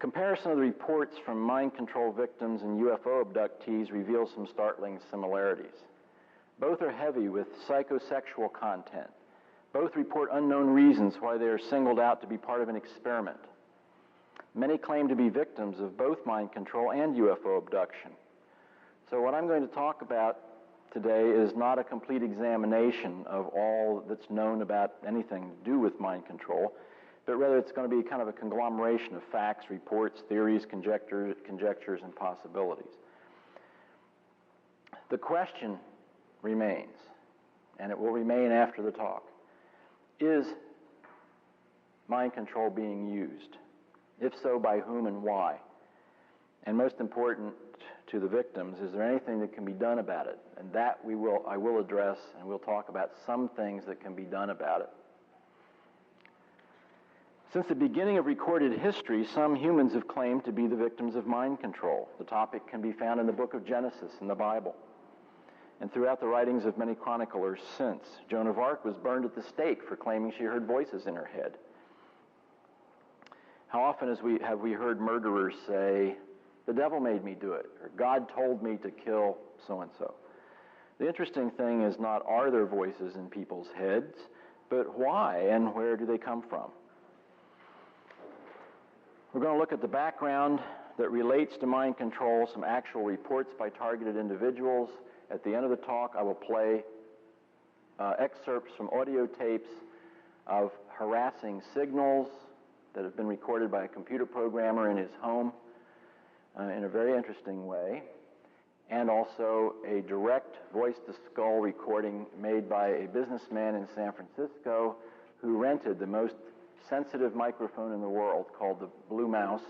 Comparison of the reports from mind control victims and UFO abductees reveals some startling similarities. Both are heavy with psychosexual content. Both report unknown reasons why they are singled out to be part of an experiment. Many claim to be victims of both mind control and UFO abduction. So what I'm going to talk about today is not a complete examination of all that's known about anything to do with mind control, but rather it's going to be kind of a conglomeration of facts, reports, theories, conjectures, and possibilities. The question remains, and it will remain after the talk: is mind control being used? If so, by whom and why? And most important to the victims, is there anything that can be done about it? And that I will address, and we'll talk about some things that can be done about it. Since the beginning of recorded history, some humans have claimed to be the victims of mind control. The topic can be found in the book of Genesis in the Bible, and throughout the writings of many chroniclers since. Joan of Arc was burned at the stake for claiming she heard voices in her head. How often have we heard murderers say, "The devil made me do it," or "God told me to kill so-and-so"? The interesting thing is not are there voices in people's heads, but why and where do they come from? We're going to look at the background that relates to mind control, some actual reports by targeted individuals. At the end of the talk, I will play excerpts from audio tapes of harassing signals that have been recorded by a computer programmer in his home in a very interesting way, and also a direct voice-to-skull recording made by a businessman in San Francisco who rented the most sensitive microphone in the world called the Blue Mouse,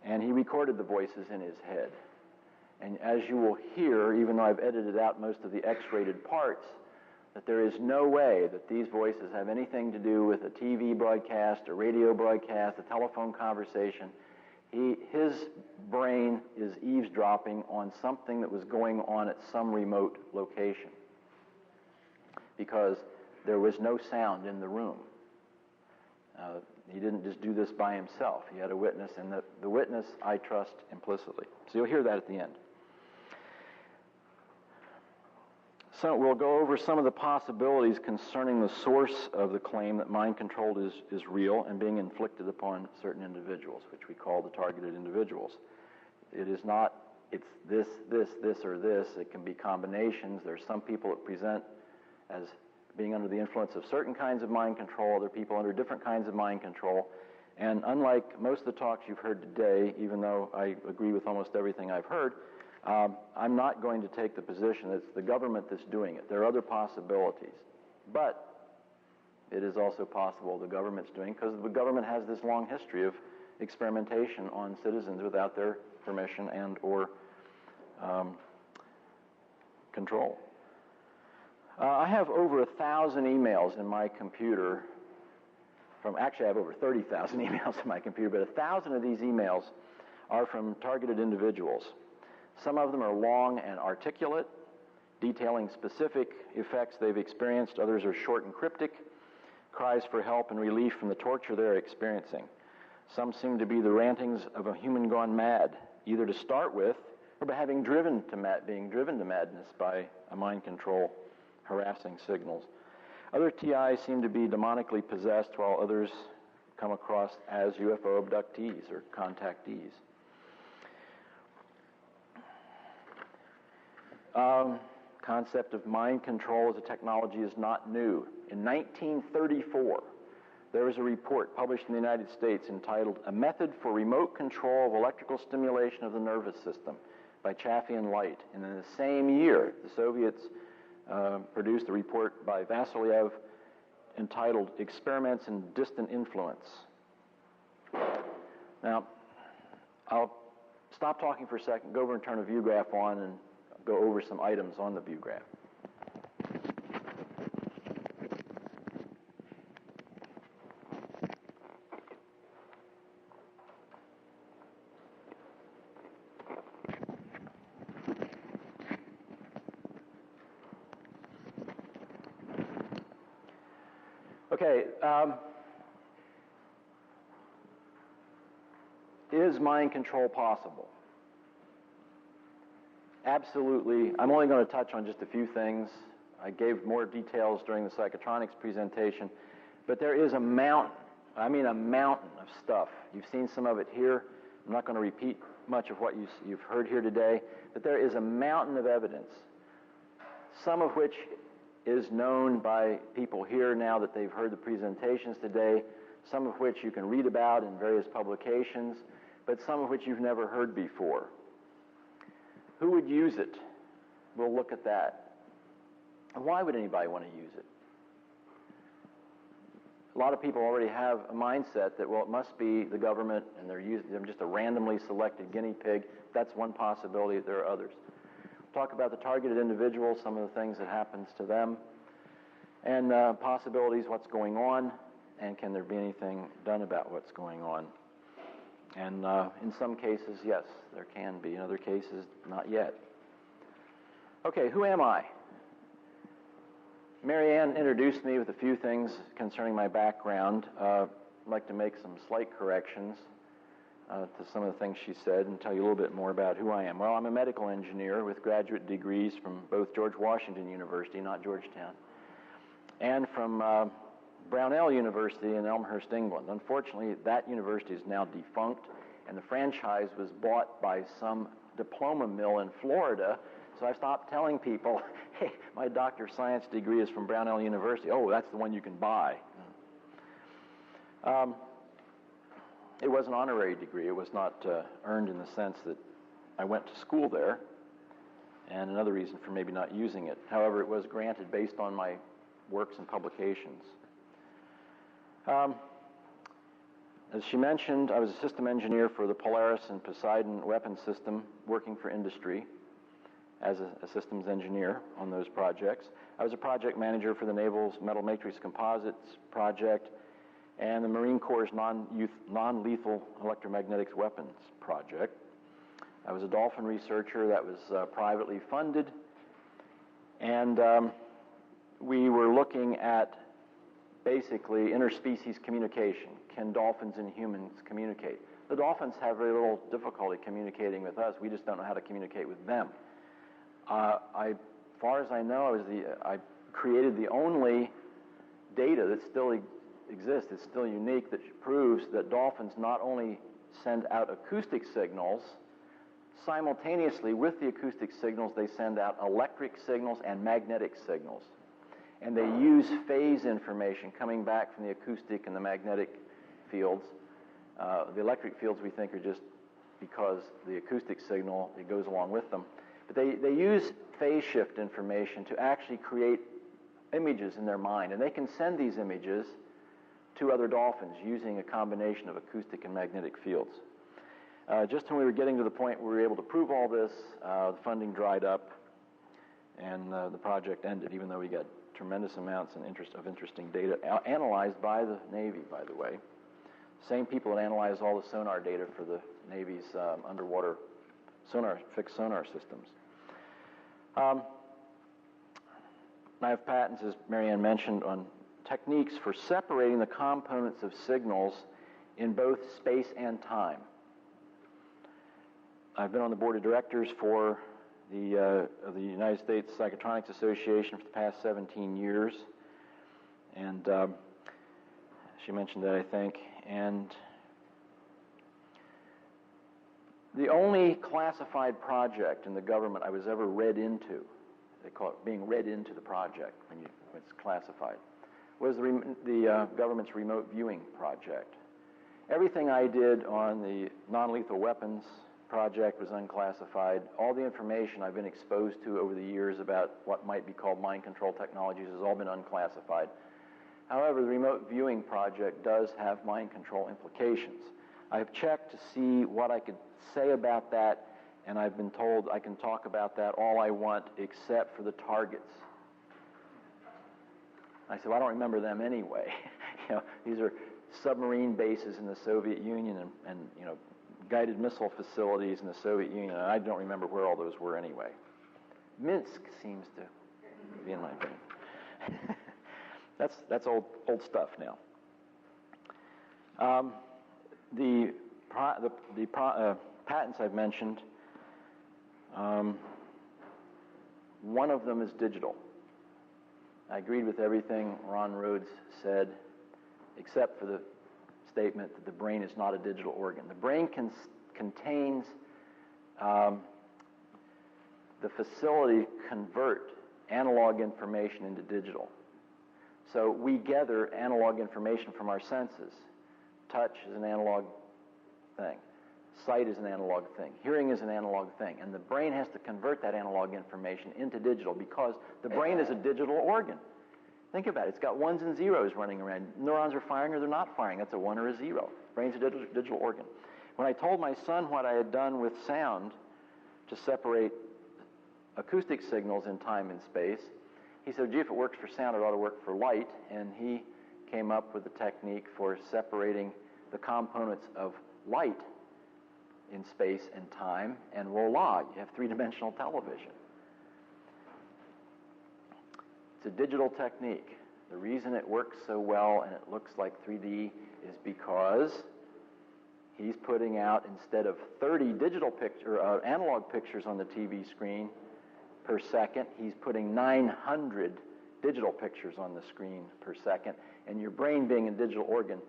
and he recorded the voices in his head. And as you will hear, even though I've edited out most of the X-rated parts, that there is no way that these voices have anything to do with a TV broadcast, a radio broadcast, a telephone conversation. His brain is eavesdropping on something that was going on at some remote location, because there was no sound in the room. He didn't just do this by himself. He had a witness, and the witness I trust implicitly. So you'll hear that at the end. So we'll go over some of the possibilities concerning the source of the claim that mind control is real and being inflicted upon certain individuals, which we call the targeted individuals. It is not, it's this, or this. It can be combinations. There's some people that present as being under the influence of certain kinds of mind control, other people under different kinds of mind control. And unlike most of the talks you've heard today, even though I agree with almost everything I've heard, I'm not going to take the position that it's the government that's doing it. There are other possibilities. But it is also possible the government's doing it, because the government has this long history of experimentation on citizens without their permission and or control. I have over 1,000 emails in my computer actually I have over 30,000 emails in my computer, but 1,000 of these emails are from targeted individuals. Some of them are long and articulate, detailing specific effects they've experienced. Others are short and cryptic, cries for help and relief from the torture they're experiencing. Some seem to be the rantings of a human gone mad, either to start with or by being driven to madness by a mind control harassing signals. Other TIs seem to be demonically possessed, while others come across as UFO abductees or contactees. Concept of mind control as a technology is not new. In 1934, there was a report published in the United States entitled "A Method for Remote Control of Electrical Stimulation of the Nervous System" by Chaffee and Light. And in the same year, the Soviets produced a report by Vasilyev entitled "Experiments in Distant Influence." Now, I'll stop talking for a second, go over and turn a view graph on, and go over some items on the view graph. Okay, Is mind control possible? Absolutely. I'm only going to touch on just a few things. I gave more details during the psychotronics presentation, but there is a mountain, I mean a mountain of stuff. You've seen some of it here. I'm not going to repeat much of what you've heard here today, but there is a mountain of evidence, some of which is known by people here now that they've heard the presentations today, some of which you can read about in various publications, but some of which you've never heard before. Who would use it? We'll look at that. And why would anybody want to use it? A lot of people already have a mindset that, well, it must be the government and they're just a randomly selected guinea pig. That's one possibility. There are others. We'll talk about the targeted individuals, some of the things that happens to them, and possibilities, what's going on, and can there be anything done about what's going on. And in some cases, yes, there can be. In other cases, not yet. Okay, who am I? Mary Ann introduced me with a few things concerning my background. I'd like to make some slight corrections to some of the things she said and tell you a little bit more about who I am. Well, I'm a medical engineer with graduate degrees from both George Washington University, not Georgetown, and from Brownell University in Elmhurst, England. Unfortunately, that university is now defunct, and the franchise was bought by some diploma mill in Florida. So I stopped telling people, hey, my doctor of science degree is from Brownell University. Oh, that's the one you can buy. It was an honorary degree. It was not earned in the sense that I went to school there, and another reason for maybe not using it. However, it was granted based on my works and publications. As she mentioned, I was a system engineer for the Polaris and Poseidon weapon system, working for industry as a systems engineer on those projects. I was a project manager for the Naval's Metal Matrix Composites project and the Marine Corps' non-lethal electromagnetics weapons project. I was a dolphin researcher that was privately funded, and we were looking at basically interspecies communication. Can dolphins and humans communicate? The dolphins have very little difficulty communicating with us. We just don't know how to communicate with them. As far as I know, I created the only data that still exists. It's still unique, that proves that dolphins not only send out acoustic signals, simultaneously with the acoustic signals, they send out electric signals and magnetic signals. And they use phase information coming back from the acoustic and the magnetic fields. The electric fields we think are just because the acoustic signal, it goes along with them. But they use phase shift information to actually create images in their mind. And they can send these images to other dolphins using a combination of acoustic and magnetic fields. Just when we were getting to the point where we were able to prove all this, the funding dried up and the project ended, even though we got tremendous amounts of interesting data analyzed by the Navy, by the way. Same people that analyze all the sonar data for the Navy's underwater fixed sonar systems. I have patents, as Mary Ann mentioned, on techniques for separating the components of signals in both space and time. I've been on the board of directors for the United States Psychotronics Association for the past 17 years, and she mentioned that, I think. And the only classified project in the government I was ever read into, they call it being read into the project when it's classified, was the government's remote viewing project. Everything I did on the non-lethal weapons project was unclassified. All the information I've been exposed to over the years about what might be called mind control technologies has all been unclassified. However, the remote viewing project does have mind control implications. I've checked to see what I could say about that, and I've been told I can talk about that all I want except for the targets. I said, well, I don't remember them anyway. These are submarine bases in the Soviet Union and guided missile facilities in the Soviet Union, and I don't remember where all those were anyway. Minsk seems to be in my brain. That's old stuff now. The patents I've mentioned, one of them is digital. I agreed with everything Ron Rhodes said, except for the statement that the brain is not a digital organ. The brain contains the facility to convert analog information into digital. So we gather analog information from our senses. Touch is an analog thing. Sight is an analog thing. Hearing is an analog thing. And the brain has to convert that analog information into digital because the brain is a digital organ. Think about it. It's got ones and zeros running around. Neurons are firing or they're not firing. That's a 1 or a 0. Brain's a digital organ. When I told my son what I had done with sound to separate acoustic signals in time and space, he said, gee, if it works for sound, it ought to work for light. And he came up with a technique for separating the components of light in space and time, and voila, you have three-dimensional television. It's a digital technique. The reason it works so well and it looks like 3D is because he's putting out, instead of 30 analog pictures on the TV screen per second, he's putting 900 digital pictures on the screen per second, and your brain, being a digital organ,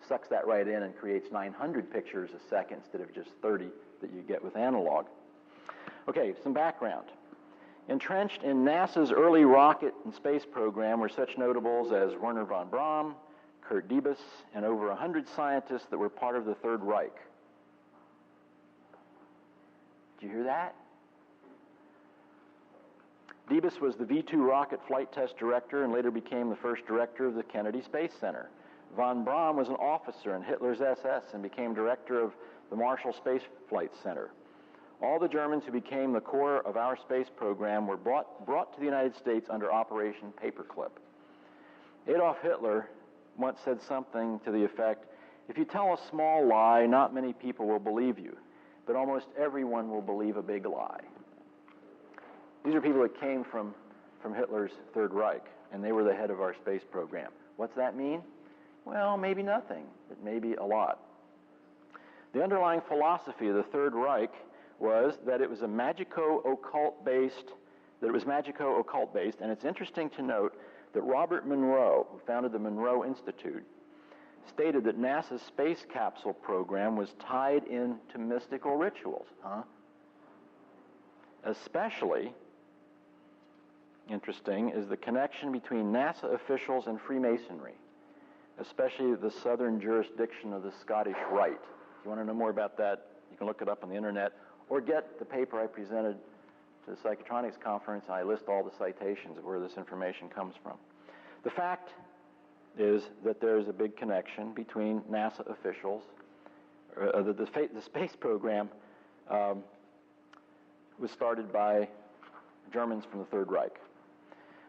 sucks that right in and creates 900 pictures a second instead of just 30 that you get with analog. Okay, some background. Entrenched in NASA's early rocket and space program were such notables as Wernher von Braun, Kurt Debus, and over 100 scientists that were part of the Third Reich. Did you hear that? Debus was the V-2 rocket flight test director and later became the first director of the Kennedy Space Center. Von Braun was an officer in Hitler's SS and became director of the Marshall Space Flight Center. All the Germans who became the core of our space program were brought to the United States under Operation Paperclip. Adolf Hitler once said something to the effect, if you tell a small lie, not many people will believe you, but almost everyone will believe a big lie. These are people that came from Hitler's Third Reich, and they were the head of our space program. What's that mean? Well, maybe nothing, but maybe a lot. The underlying philosophy of the Third Reich was that it was magico-occult based, and it's interesting to note that Robert Monroe, who founded the Monroe Institute, stated that NASA's space capsule program was tied into mystical rituals. Especially interesting is the connection between NASA officials and Freemasonry, especially the southern jurisdiction of the Scottish Rite. If you want to know more about that, you can look it up on the internet, or get the paper I presented to the Psychotronics Conference. I list all the citations of where this information comes from. The fact is that there is a big connection between NASA officials. The space program was started by Germans from the Third Reich.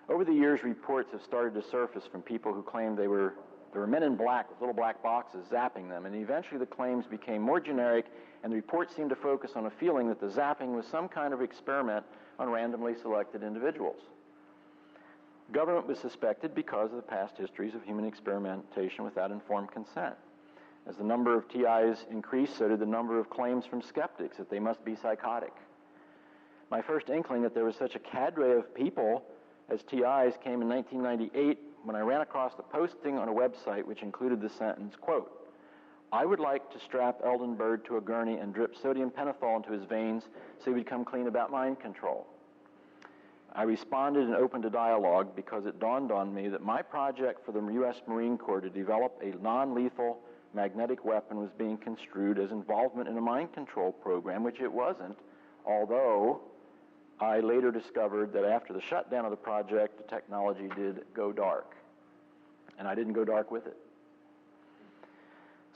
Over the years, reports have started to surface from people who claimed there were men in black with little black boxes zapping them, and eventually the claims became more generic, and the reports seemed to focus on a feeling that the zapping was some kind of experiment on randomly selected individuals. Government was suspected because of the past histories of human experimentation without informed consent. As the number of TIs increased, so did the number of claims from skeptics that they must be psychotic. My first inkling that there was such a cadre of people as TIs came in 1998 when I ran across the posting on a website which included the sentence, quote, I would like to strap Eldon Bird to a gurney and drip sodium pentothal into his veins so he would come clean about mind control. I responded and opened a dialogue because it dawned on me that my project for the U.S. Marine Corps to develop a non-lethal magnetic weapon was being construed as involvement in a mind control program, which it wasn't, although I later discovered that after the shutdown of the project, the technology did go dark, and I didn't go dark with it.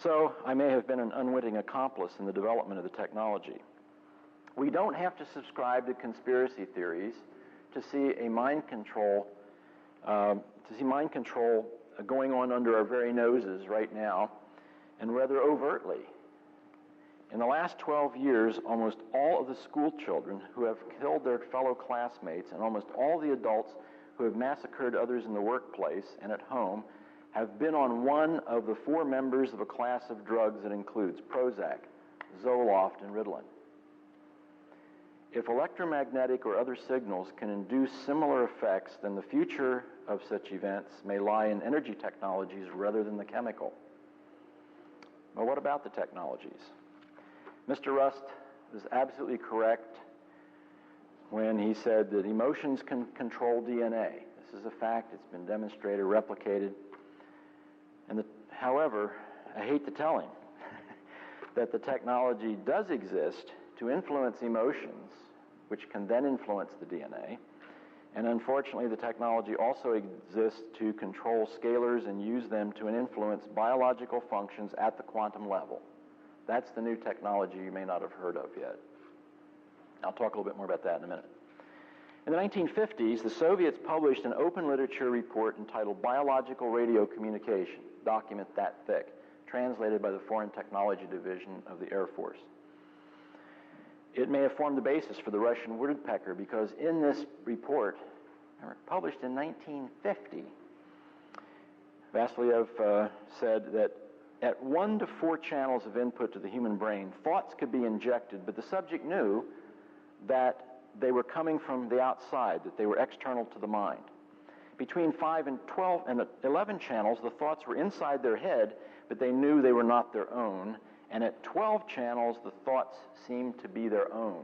So I may have been an unwitting accomplice in the development of the technology. We don't have to subscribe to conspiracy theories to see a mind control, going on under our very noses right now, and rather overtly. In the last 12 years, almost all of the school children who have killed their fellow classmates and almost all the adults who have massacred others in the workplace and at home have been on one of the 4 members of a class of drugs that includes Prozac, Zoloft, and Ritalin. If electromagnetic or other signals can induce similar effects, then the future of such events may lie in energy technologies rather than the chemical. Well, what about the technologies? Mr. Rust was absolutely correct when he said that emotions can control DNA. This is a fact. It's been demonstrated, replicated. However, I hate to tell him that the technology does exist to influence emotions, which can then influence the DNA. And unfortunately, the technology also exists to control scalars and use them to influence biological functions at the quantum level. That's the new technology you may not have heard of yet. I'll talk a little bit more about that in a minute. In the 1950s, the Soviets published an open literature report entitled Biological Radio Communication, document that thick, translated by the Foreign Technology Division of the Air Force. It may have formed the basis for the Russian woodpecker because in this report, published in 1950, Vasilyev said that at 1 to 4 channels of input to the human brain, thoughts could be injected, but the subject knew that they were coming from the outside, that they were external to the mind. Between 5 and 12 and 11 channels, the thoughts were inside their head, but they knew they were not their own. And at 12 channels, the thoughts seemed to be their own.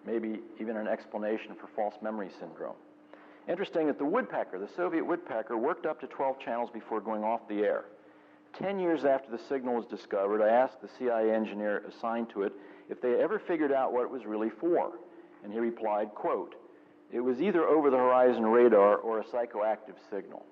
Maybe even an explanation for false memory syndrome. Interesting that the woodpecker, the Soviet woodpecker, worked up to 12 channels before going off the air. 10 years after the signal was discovered, I asked the CIA engineer assigned to it if they ever figured out what it was really for. And he replied, quote, "It was either over-the-horizon radar or a psychoactive signal."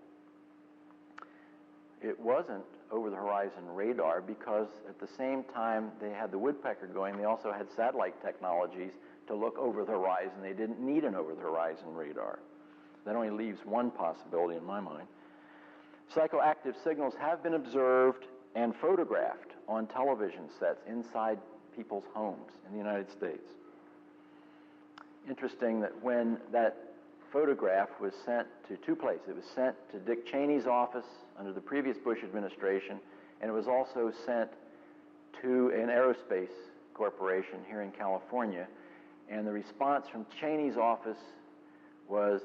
It wasn't over-the-horizon radar because at the same time they had the woodpecker going, they also had satellite technologies to look over the horizon. They didn't need an over-the-horizon radar. That only leaves one possibility in my mind. Psychoactive signals have been observed and photographed on television sets inside people's homes in the United States. Interesting that when that photograph was sent to 2 places. It was sent to Dick Cheney's office under the previous Bush administration, and it was also sent to an aerospace corporation here in California. And the response from Cheney's office was,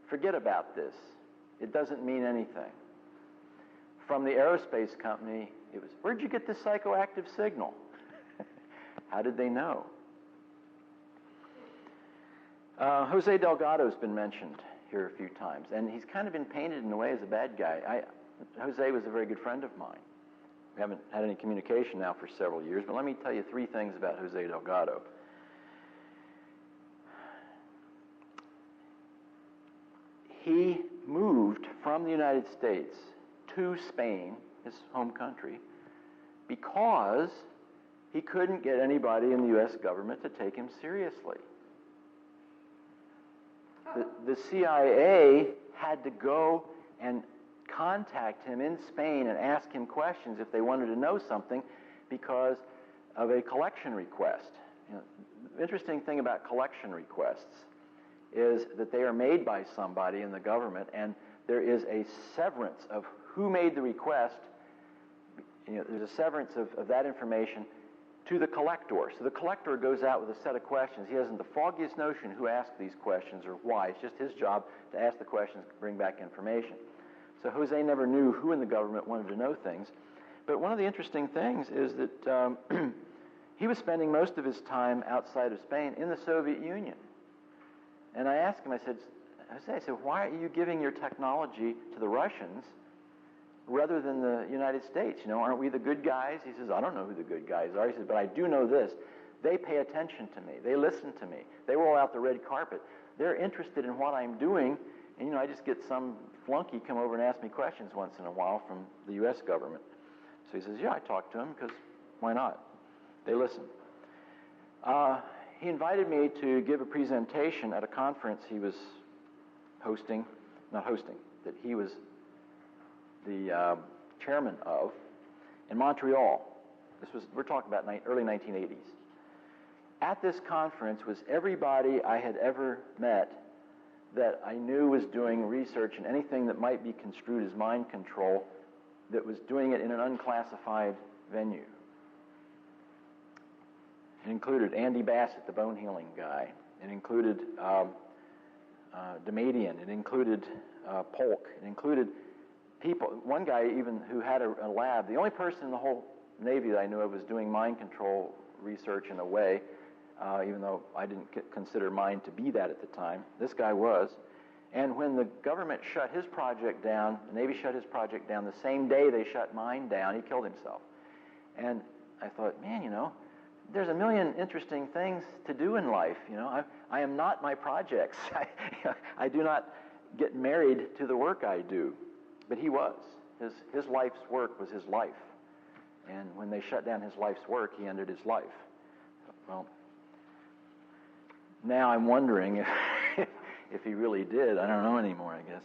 "Forget about this. It doesn't mean anything." From the aerospace company, it was, "Where'd you get this psychoactive signal?" How did they know? Jose Delgado's been mentioned here a few times, and he's kind of been painted in a way as a bad guy. Jose was a very good friend of mine. We haven't had any communication now for several years, but let me tell you 3 things about Jose Delgado. He moved from the United States to Spain, his home country, because he couldn't get anybody in the U.S. government to take him seriously. The CIA had to go and contact him in Spain and ask him questions if they wanted to know something because of a collection request. The interesting thing about collection requests is that they are made by somebody in the government, and there is a severance of who made the request. There's a severance of that information to the collector. So the collector goes out with a set of questions. He hasn't the foggiest notion who asked these questions or why. It's just his job to ask the questions, bring back information. So Jose never knew who in the government wanted to know things. But one of the interesting things is that he was spending most of his time outside of Spain in the Soviet Union. And I asked him, I said, why are you giving your technology to the Russians rather than the United States? Aren't we the good guys? He says, I don't know who the good guys are. He says, but I do know this. They pay attention to me. They listen to me. They roll out the red carpet. They're interested in what I'm doing. And, I just get some flunky come over and ask me questions once in a while from the U.S. government. So he says, yeah, I talk to them because why not? They listen. He invited me to give a presentation at a conference he was that he was the chairman of in Montreal. We're talking about early 1980s. At this conference was everybody I had ever met that I knew was doing research in anything that might be construed as mind control, that was doing it in an unclassified venue. It included Andy Bassett, the bone healing guy. It included Damadian. It included Polk. It included people. One guy even who had a lab. The only person in the whole Navy that I knew of was doing mind control research in a way, even though I didn't consider mind to be that at the time. This guy was. And when the government shut his project down, the Navy shut his project down, the same day they shut mine down, he killed himself. And I thought, man, there's a million interesting things to do in life. I am not my projects. I do not get married to the work I do. But he was. His life's work was his life. And when they shut down his life's work, he ended his life. Well, now I'm wondering if he really did. I don't know anymore, I guess.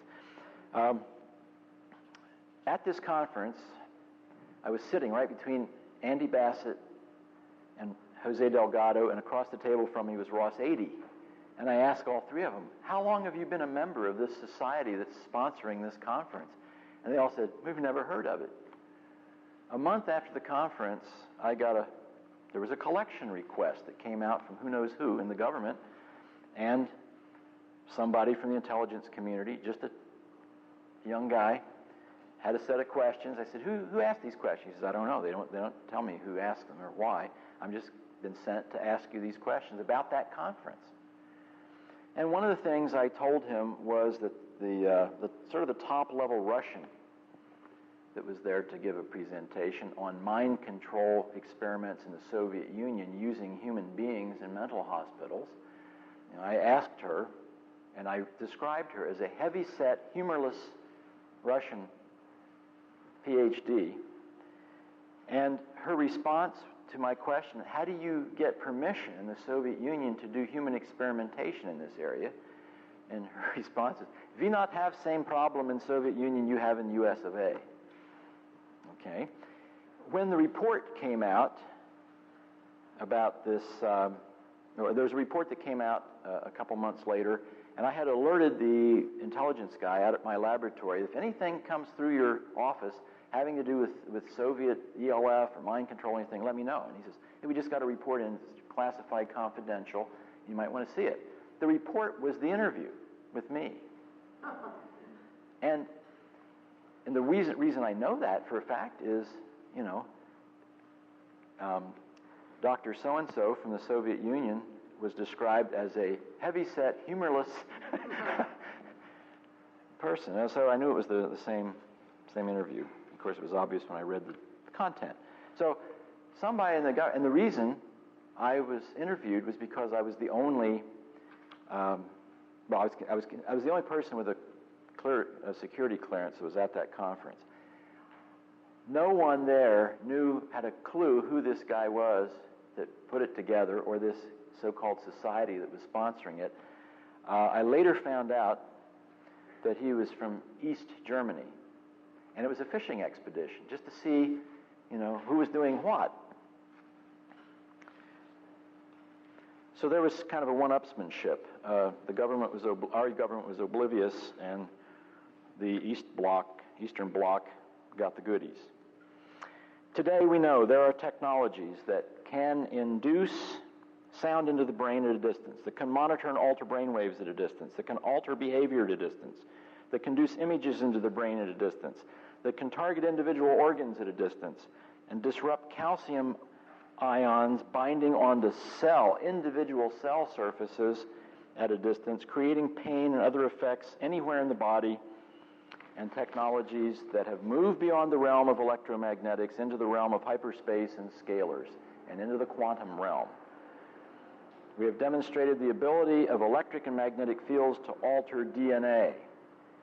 At this conference, I was sitting right between Andy Bassett and Jose Delgado, and across the table from me was Ross Adey. And I asked all three of them, how long have you been a member of this society that's sponsoring this conference? And they all said, we've never heard of it. A month after the conference, there was a collection request that came out from who knows who in the government, and somebody from the intelligence community, just a young guy, had a set of questions. I said, who asked these questions? He says, I don't know. They don't tell me who asked them or why. I'm just been sent to ask you these questions about that conference. And one of the things I told him was that the sort of the top-level Russian that was there to give a presentation on mind control experiments in the Soviet Union using human beings in mental hospitals. I asked her, and I described her as a heavy-set, humorless Russian PhD. And her response to my question, how do you get permission in the Soviet Union to do human experimentation in this area? And her response is, we not have same problem in Soviet Union you have in US of A. Okay. When the report came out about this, there was a report that came out a couple months later, and I had alerted the intelligence guy out at my laboratory, if anything comes through your office having to do with Soviet ELF or mind control or anything, let me know. And he says, hey, we just got a report in, it's classified confidential, you might want to see it. The report was the interview with me. And the reason I know that for a fact is, Dr. So-and-so from the Soviet Union was described as a heavy-set, humorless person. And so I knew it was the same interview. Of course, it was obvious when I read the content. So somebody and the reason I was interviewed was because I was the only, I was the only person with a security clearance that was at that conference. No one there had a clue who this guy was that put it together, or this so-called society that was sponsoring it. I later found out that he was from East Germany, and it was a fishing expedition just to see, who was doing what. So there was kind of a one-upsmanship. Our government was oblivious, and the Eastern Bloc got the goodies. Today we know there are technologies that can induce sound into the brain at a distance, that can monitor and alter brain waves at a distance, that can alter behavior at a distance, that can induce images into the brain at a distance, that can target individual organs at a distance and disrupt calcium ions binding onto individual cell surfaces at a distance, creating pain and other effects anywhere in the body, and technologies that have moved beyond the realm of electromagnetics into the realm of hyperspace and scalars and into the quantum realm. We have demonstrated the ability of electric and magnetic fields to alter DNA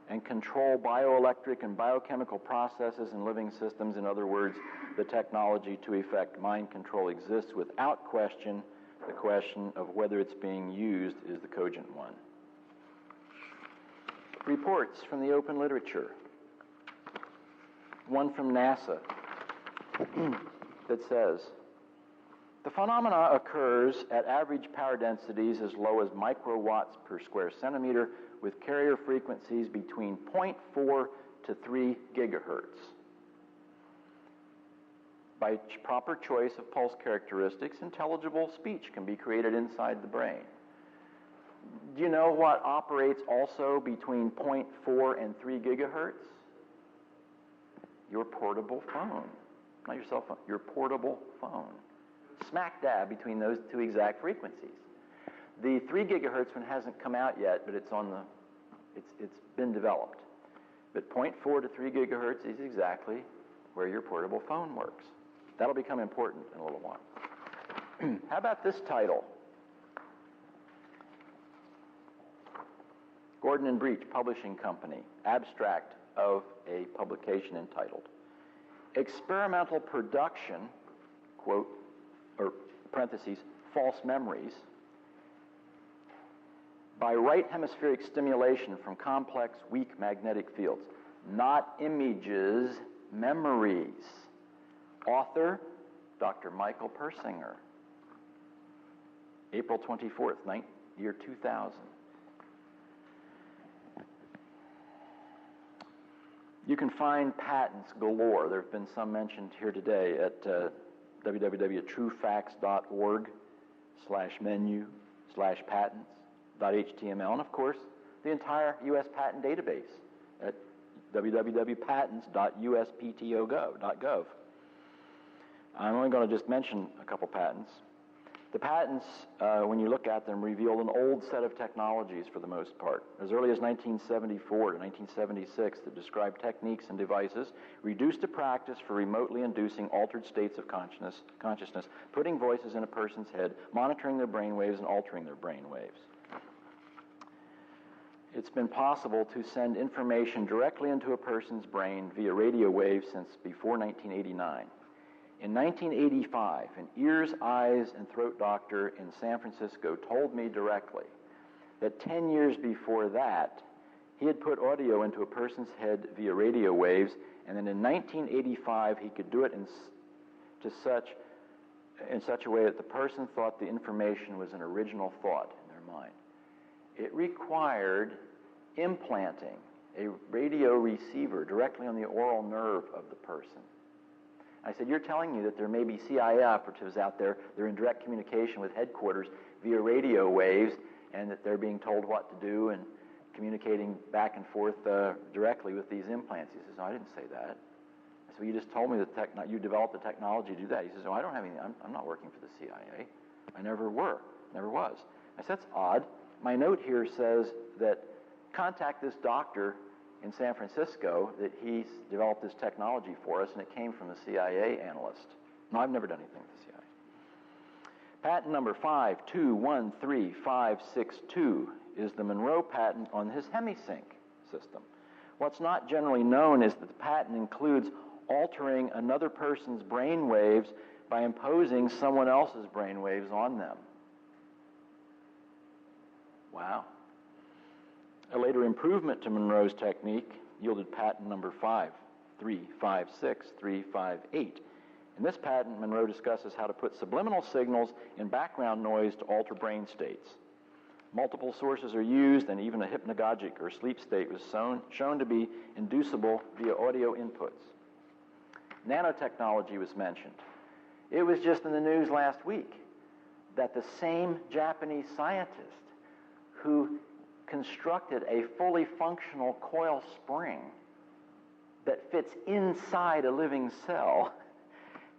and control bioelectric and biochemical processes in living systems. In other words, the technology to effect mind control exists without question. The question of whether it's being used is the cogent one. Reports from the open literature. One from NASA that says, the phenomena occurs at average power densities as low as microwatts per square centimeter with carrier frequencies between 0.4 to 3 gigahertz. By proper choice of pulse characteristics, intelligible speech can be created inside the brain. Do you know what operates also between 0.4 and 3 gigahertz? Your portable phone. Not your cell phone, your portable phone. Smack dab between those two exact frequencies. The 3 gigahertz one hasn't come out yet, but it's been developed. But 0.4 to 3 gigahertz is exactly where your portable phone works. That'll become important in a little while. How about this title? Gordon and Breach Publishing Company, abstract of a publication entitled Experimental Production, quote, or parentheses, false memories, by right hemispheric stimulation from complex, weak magnetic fields. Not images, memories. Author, Dr. Michael Persinger. April 24th, year 2000. You can find patents galore. There have been some mentioned here today at www.truefacts.org/menu/patents.html, and of course, the entire U.S. patent database at www.patents.uspto.gov. I'm only going to just mention a couple patents. The patents, when you look at them, reveal an old set of technologies for the most part. As early as 1974 to 1976, that describe techniques and devices reduced to practice for remotely inducing altered states of consciousness, putting voices in a person's head, monitoring their brain waves, and altering their brain waves. It's been possible to send information directly into a person's brain via radio waves since before 1989. In 1985, an ears, eyes, and throat doctor in San Francisco told me directly that 10 years before that, he had put audio into a person's head via radio waves, and then in 1985, he could do it in such a way that the person thought the information was an original thought in their mind. It required implanting a radio receiver directly on the oral nerve of the person. I said, you're telling me that there may be CIA operatives out there that are in direct communication with headquarters via radio waves, and that they're being told what to do and communicating back and forth directly with these implants. He says, no, I didn't say that. I said, well, you just told me that you developed the technology to do that. He says, no, I don't have any, I'm not working for the CIA. I never was. I said, that's odd. My note here says that contact this doctor in San Francisco, that he's developed this technology for us, and it came from a CIA analyst. No, I've never done anything with the CIA. Patent number 5213562 is the Monroe patent on his hemisync system. What's not generally known is that the patent includes altering another person's brain waves by imposing someone else's brain waves on them. Wow. A later improvement to Monroe's technique yielded patent number 5356358. In this patent, Monroe discusses how to put subliminal signals in background noise to alter brain states. Multiple sources are used, and even a hypnagogic or sleep state was shown to be inducible via audio inputs. Nanotechnology was mentioned. It was just in the news last week that the same Japanese scientist who constructed a fully functional coil spring that fits inside a living cell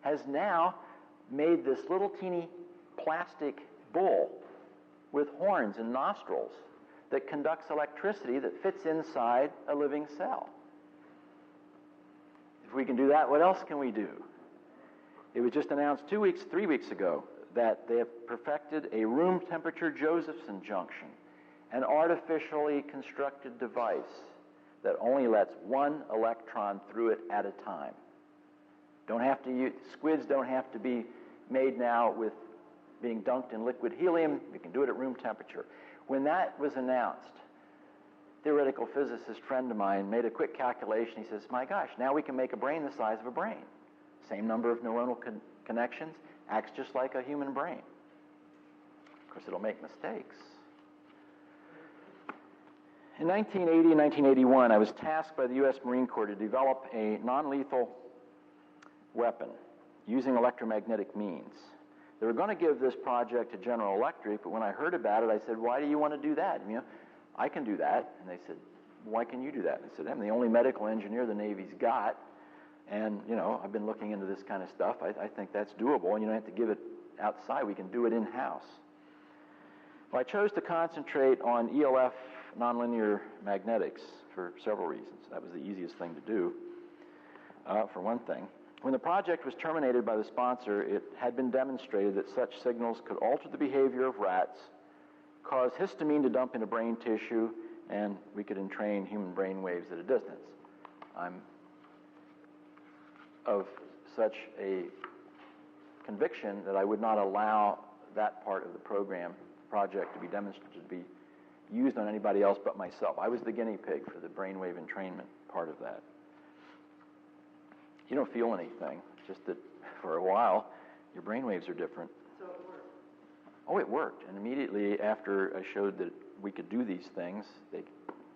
has now made this little teeny plastic bull with horns and nostrils that conducts electricity that fits inside a living cell. If we can do that, what else can we do? It was just announced 3 weeks ago, that they have perfected a room temperature Josephson junction, an artificially constructed device that only lets one electron through it at a time. Squids don't have to be made now with being dunked in liquid helium. You can do it at room temperature. When that was announced, theoretical physicist friend of mine made a quick calculation. He says, my gosh, now we can make a brain the size of a brain. Same number of neuronal connections, acts just like a human brain. Of course, it'll make mistakes. In 1980 and 1981, I was tasked by the U.S. Marine Corps to develop a non-lethal weapon. using electromagnetic means. They were going to give this project to General Electric, but when I heard about it, I said, why do you want to do that? You know, I can do that. And they said, why can you do that? And I said, I'm the only medical engineer the Navy's got, and, you know, I've been looking into this kind of stuff. I think that's doable, and you don't have to give it outside. We can do it in-house. Well, I chose to concentrate on ELF nonlinear magnetics for several reasons. That was the easiest thing to do, for one thing. When the project was terminated by the sponsor, it had been demonstrated that such signals could alter the behavior of rats, cause histamine to dump into brain tissue, and we could entrain human brain waves at a distance. I'm of such a conviction that I would not allow that part of the project to be demonstrated, to be used on anybody else but myself. I was the guinea pig for the brainwave entrainment part of that. You don't feel anything, just that for a while, your brainwaves are different. So it worked? Oh, it worked. And immediately after I showed that we could do these things, they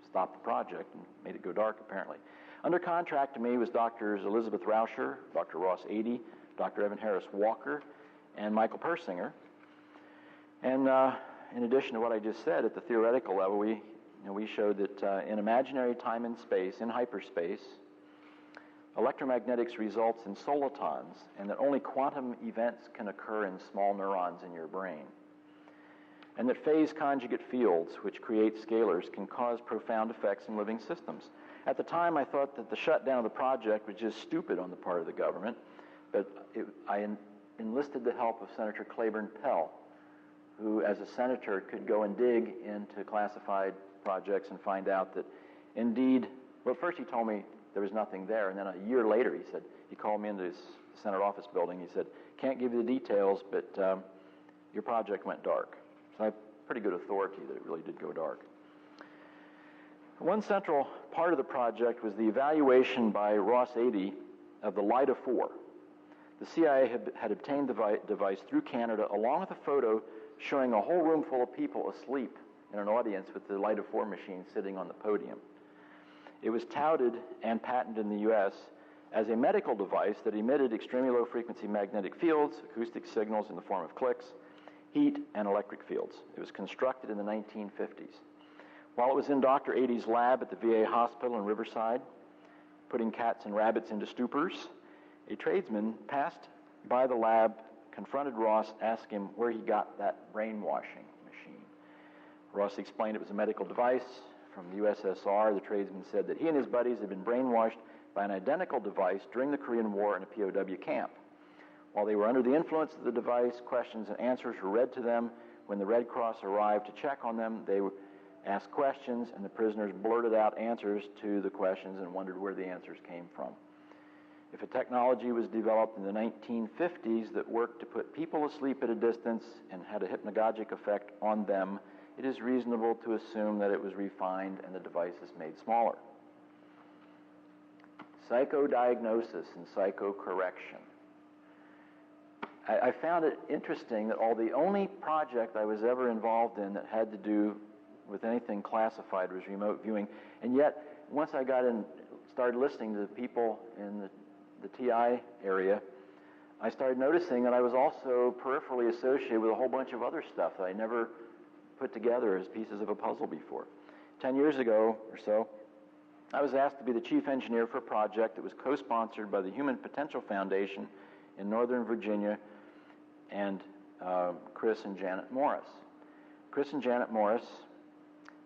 stopped the project and made it go dark, apparently. Under contract to me was Drs. Elizabeth Rauscher, Dr. Ross Adey, Dr. Evan Harris Walker, and Michael Persinger. And in addition to what I just said, at the theoretical level, we showed that in imaginary time and space, in hyperspace, electromagnetics results in solitons, and that only quantum events can occur in small neurons in your brain. And that phase conjugate fields, which create scalars, can cause profound effects in living systems. At the time, I thought that the shutdown of the project was just stupid on the part of the government, but I enlisted the help of Senator Claiborne Pell, who, as a senator, could go and dig into classified projects and find out that, indeed, well, first he told me there was nothing there, and then a year later he called me into his Senate office building. He said, can't give you the details, but your project went dark. So I have pretty good authority that it really did go dark. One central part of the project was the evaluation by Ross Adey of the Lida-4. The CIA had obtained the device through Canada, along with a photo showing a whole room full of people asleep in an audience with the Lida-4 machine sitting on the podium. It was touted and patented in the U.S. as a medical device that emitted extremely low-frequency magnetic fields, acoustic signals in the form of clicks, heat, and electric fields. It was constructed in the 1950s. While it was in Dr. Adey's lab at the VA hospital in Riverside, putting cats and rabbits into stupors, a tradesman passed by the lab, confronted Ross, asked him where he got that brainwashing machine. Ross explained it was a medical device from the USSR. The tradesman said that he and his buddies had been brainwashed by an identical device during the Korean War in a POW camp. While they were under the influence of the device, questions and answers were read to them. When the Red Cross arrived to check on them, they asked questions, and the prisoners blurted out answers to the questions and wondered where the answers came from. If a technology was developed in the 1950s that worked to put people asleep at a distance and had a hypnagogic effect on them, it is reasonable to assume that it was refined and the devices made smaller. Psychodiagnosis and psychocorrection. I found it interesting that the only project I was ever involved in that had to do with anything classified was remote viewing, and yet once I got in, started listening to the people in the TI area, I started noticing that I was also peripherally associated with a whole bunch of other stuff that I never put together as pieces of a puzzle before. 10 years ago or so, I was asked to be the chief engineer for a project that was co-sponsored by the Human Potential Foundation in Northern Virginia and Chris and Janet Morris. Chris and Janet Morris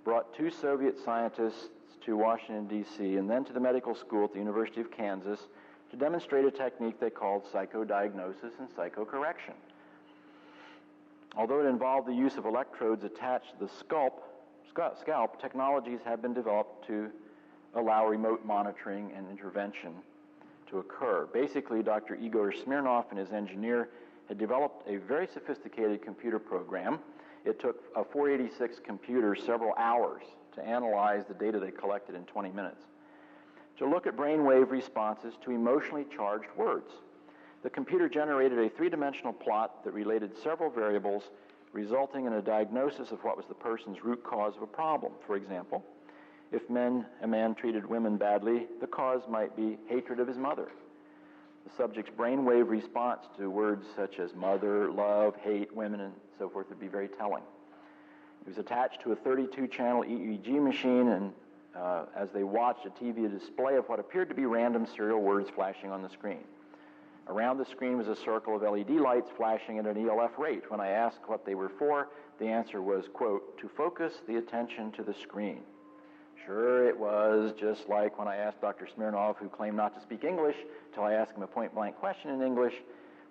brought 2 Soviet scientists to Washington, D.C., and then to the medical school at the University of Kansas to demonstrate a technique they called psychodiagnosis and psychocorrection. Although it involved the use of electrodes attached to the scalp, technologies have been developed to allow remote monitoring and intervention to occur. Basically, Dr. Igor Smirnov and his engineer had developed a very sophisticated computer program. It took a 486 computer several hours to analyze the data they collected in 20 minutes, to look at brainwave responses to emotionally charged words. The computer generated a 3-dimensional plot that related several variables, resulting in a diagnosis of what was the person's root cause of a problem. For example, if a man treated women badly, the cause might be hatred of his mother. The subject's brainwave response to words such as mother, love, hate, women, and so forth would be very telling. He was attached to a 32-channel EEG machine, and as they watched a TV display of what appeared to be random serial words flashing on the screen. Around the screen was a circle of LED lights flashing at an ELF rate. When I asked what they were for, the answer was, quote, to focus the attention to the screen. Sure, it was just like when I asked Dr. Smirnov, who claimed not to speak English, till I asked him a point-blank question in English,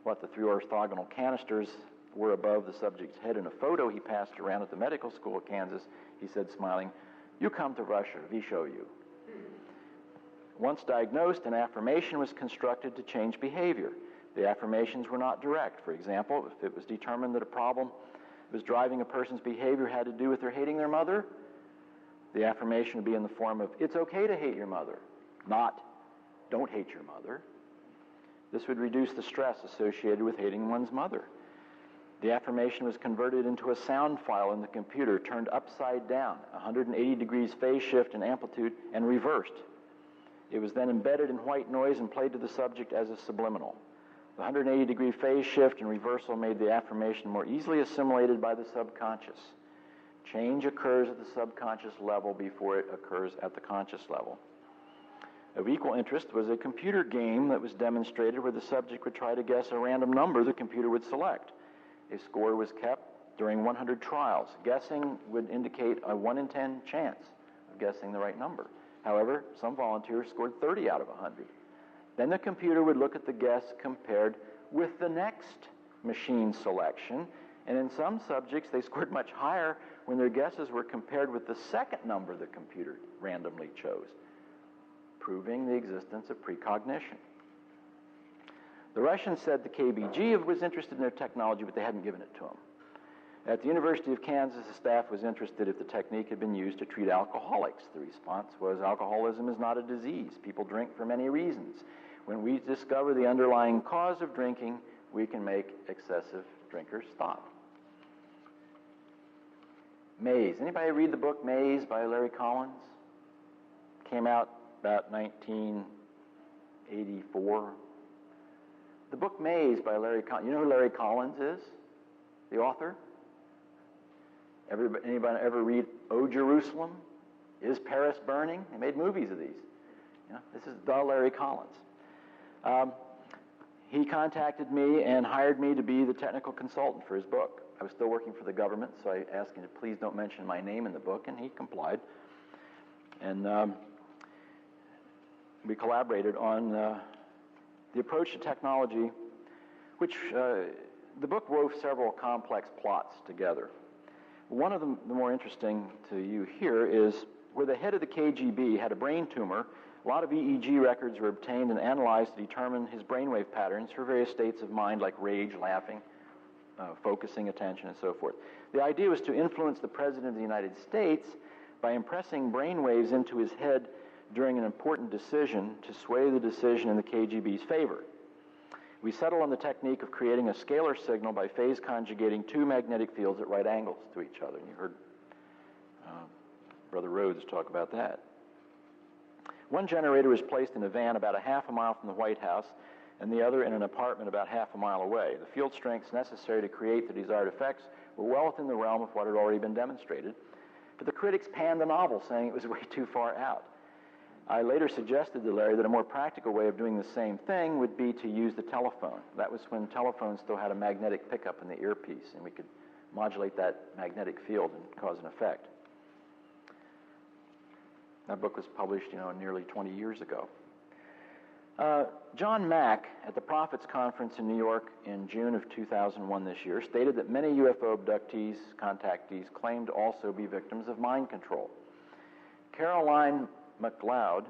what the three orthogonal canisters were above the subject's head in a photo he passed around at the medical school of Kansas. He said, smiling, "You come to Russia, we show you." Once diagnosed, an affirmation was constructed to change behavior. The affirmations were not direct. For example, if it was determined that a problem was driving a person's behavior had to do with their hating their mother, the affirmation would be in the form of, it's okay to hate your mother, not, don't hate your mother. This would reduce the stress associated with hating one's mother. The affirmation was converted into a sound file in the computer, turned upside down, 180 degrees phase shift and amplitude, and reversed. It was then embedded in white noise and played to the subject as a subliminal. The 180-degree phase shift and reversal made the affirmation more easily assimilated by the subconscious. Change occurs at the subconscious level before it occurs at the conscious level. Of equal interest was a computer game that was demonstrated where the subject would try to guess a random number the computer would select. A score was kept during 100 trials. Guessing would indicate a 1 in 10 chance of guessing the right number. However, some volunteers scored 30 out of 100. Then the computer would look at the guess compared with the next machine selection, and in some subjects they scored much higher when their guesses were compared with the second number the computer randomly chose, proving the existence of precognition. The Russians said the KBG was interested in their technology, but they hadn't given it to them. At the University of Kansas, the staff was interested if the technique had been used to treat alcoholics. The response was, alcoholism is not a disease. People drink for many reasons. When we discover the underlying cause of drinking, we can make excessive drinkers stop. Maze. Anybody read the book Maze by Larry Collins? Came out about 1984. The book Maze by Larry Collins. You know who Larry Collins is? The author? Anybody ever read O Jerusalem? Is Paris Burning? They made movies of these. You know, this is the Larry Collins. He contacted me and hired me to be the technical consultant for his book. I was still working for the government, so I asked him to please don't mention my name in the book, and he complied. And we collaborated on the approach to technology, which the book wove several complex plots together. One of them, the more interesting to you here, is where the head of the KGB had a brain tumor. A lot of EEG records were obtained and analyzed to determine his brainwave patterns for various states of mind like rage, laughing, focusing attention, and so forth. The idea was to influence the President of the United States by impressing brainwaves into his head during an important decision to sway the decision in the KGB's favor. We settled on the technique of creating a scalar signal by phase conjugating two magnetic fields at right angles to each other. And you heard Brother Rhodes talk about that. One generator was placed in a van about a half a mile from the White House, and the other in an apartment about half a mile away. The field strengths necessary to create the desired effects were well within the realm of what had already been demonstrated, but the critics panned the novel, saying it was way too far out. I later suggested to Larry that a more practical way of doing the same thing would be to use the telephone. That was when telephones still had a magnetic pickup in the earpiece, and we could modulate that magnetic field and cause an effect. That book was published, nearly 20 years ago. John Mack, at the Prophets Conference in New York in June of 2001 this year, stated that many UFO abductees, contactees, claimed to also be victims of mind control. Caroline McLeod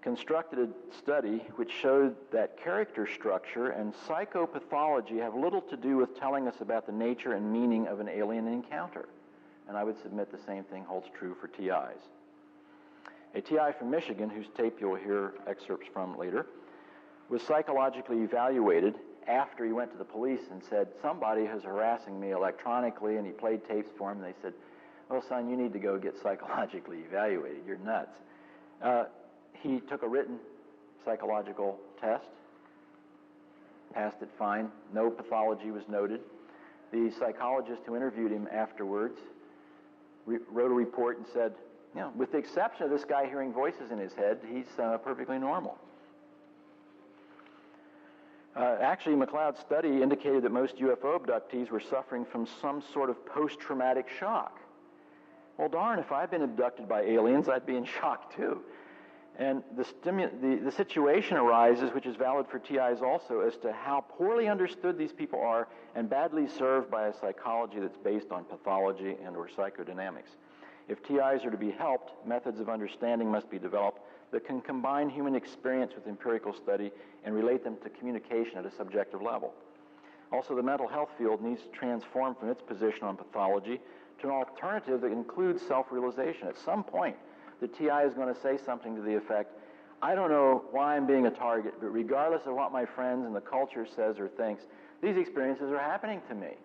constructed a study which showed that character structure and psychopathology have little to do with telling us about the nature and meaning of an alien encounter. And I would submit the same thing holds true for TIs. A TI from Michigan, whose tape you'll hear excerpts from later, was psychologically evaluated after he went to the police and said, somebody is harassing me electronically, and he played tapes for him, and they said, oh, son, you need to go get psychologically evaluated. You're nuts. He took a written psychological test, passed it fine. No pathology was noted. The psychologist who interviewed him afterwards wrote a report and said, with the exception of this guy hearing voices in his head, he's perfectly normal. Actually, McLeod's study indicated that most UFO abductees were suffering from some sort of post-traumatic shock. Well, darn, if I'd been abducted by aliens, I'd be in shock too. And the situation arises, which is valid for TIs also, as to how poorly understood these people are and badly served by a psychology that's based on pathology and or psychodynamics. If TIs are to be helped, methods of understanding must be developed that can combine human experience with empirical study and relate them to communication at a subjective level. Also, the mental health field needs to transform from its position on pathology to an alternative that includes self-realization. At some point, the TI is going to say something to the effect, I don't know why I'm being a target, but regardless of what my friends and the culture says or thinks, these experiences are happening to me.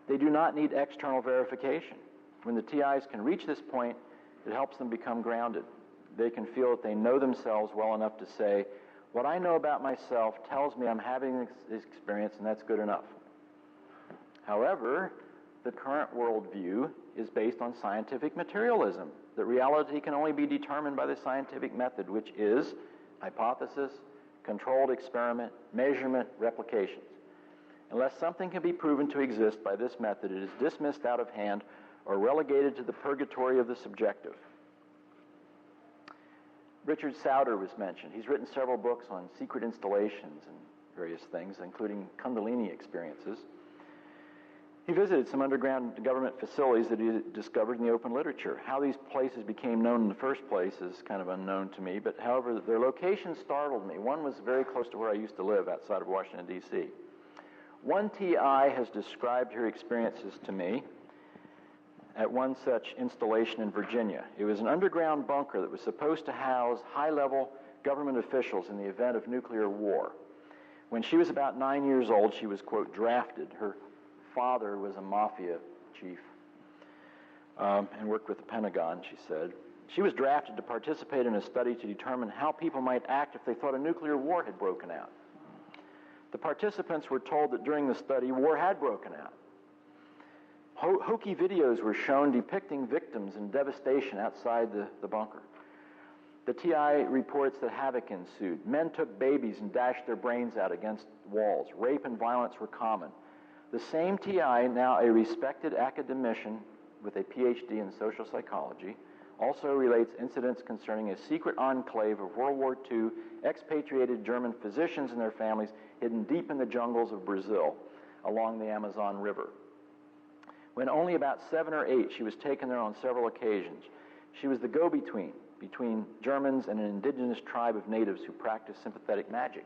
They do not need external verification. When the TIs can reach this point, it helps them become grounded. They can feel that they know themselves well enough to say, what I know about myself tells me I'm having this experience, and that's good enough. However, the current worldview is based on scientific materialism, that reality can only be determined by the scientific method, which is hypothesis, controlled experiment, measurement, replications. Unless something can be proven to exist by this method, it is dismissed out of hand or relegated to the purgatory of the subjective. Richard Sauter was mentioned. He's written several books on secret installations and various things, including Kundalini experiences. He visited some underground government facilities that he discovered in the open literature. How these places became known in the first place is kind of unknown to me, but however, their location startled me. One was very close to where I used to live, outside of Washington, D.C. One TI has described her experiences to me at one such installation in Virginia. It was an underground bunker that was supposed to house high-level government officials in the event of nuclear war. When she was about 9 years old, she was, quote, drafted. Her father was a mafia chief and worked with the Pentagon, she said. She was drafted to participate in a study to determine how people might act if they thought a nuclear war had broken out. The participants were told that during the study, war had broken out. Hokey videos were shown depicting victims and devastation outside the bunker. The TI reports that havoc ensued. Men took babies and dashed their brains out against walls. Rape and violence were common. The same TI, now a respected academician with a PhD in social psychology, also relates incidents concerning a secret enclave of World War II expatriated German physicians and their families hidden deep in the jungles of Brazil along the Amazon River. When only about 7 or 8, she was taken there on several occasions. She was the go-between between Germans and an indigenous tribe of natives who practiced sympathetic magic.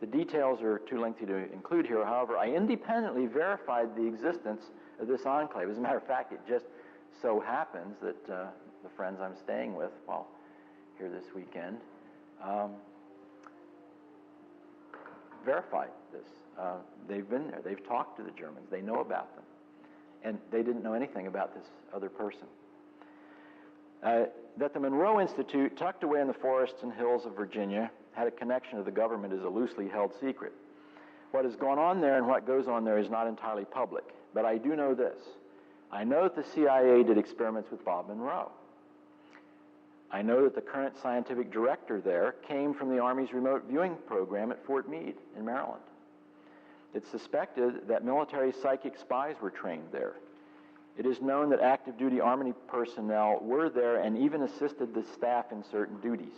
The details are too lengthy to include here. However, I independently verified the existence of this enclave. As a matter of fact, it just so happens that the friends I'm staying with while here this weekend verified this. They've been there. They've talked to the Germans. They know about them. And they didn't know anything about this other person. That the Monroe Institute, tucked away in the forests and hills of Virginia, had a connection to the government is a loosely held secret. What has gone on there and what goes on there is not entirely public. But I do know this. I know that the CIA did experiments with Bob Monroe. I know that the current scientific director there came from the Army's remote viewing program at Fort Meade in Maryland. It's suspected that military psychic spies were trained there. It is known that active duty Army personnel were there and even assisted the staff in certain duties.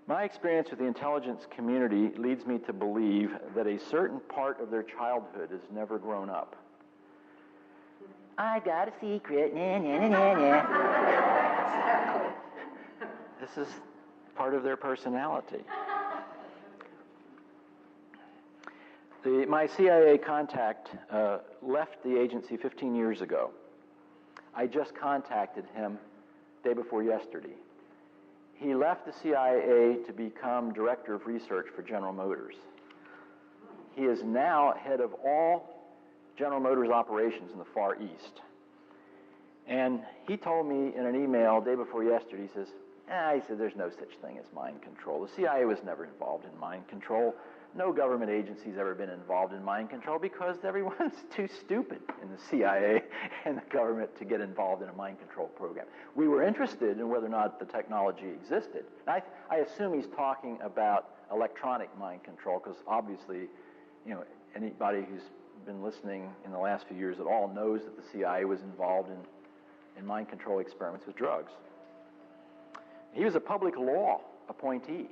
My experience with the intelligence community leads me to believe that a certain part of their childhood has never grown up. I got a secret. Nah, nah, nah, nah. This is part of their personality. My CIA contact left the agency 15 years ago. I just contacted him day before yesterday. He left the CIA to become director of research for General Motors. He is now head of all General Motors operations in the Far East. And he told me in an email day before yesterday, he says, He said, there's no such thing as mind control. The CIA was never involved in mind control. No government agency's ever been involved in mind control because everyone's too stupid in the CIA and the government to get involved in a mind control program. We were interested in whether or not the technology existed. I assume he's talking about electronic mind control because obviously, anybody who's been listening in the last few years at all knows that the CIA was involved in mind control experiments with drugs. He was a public law appointee,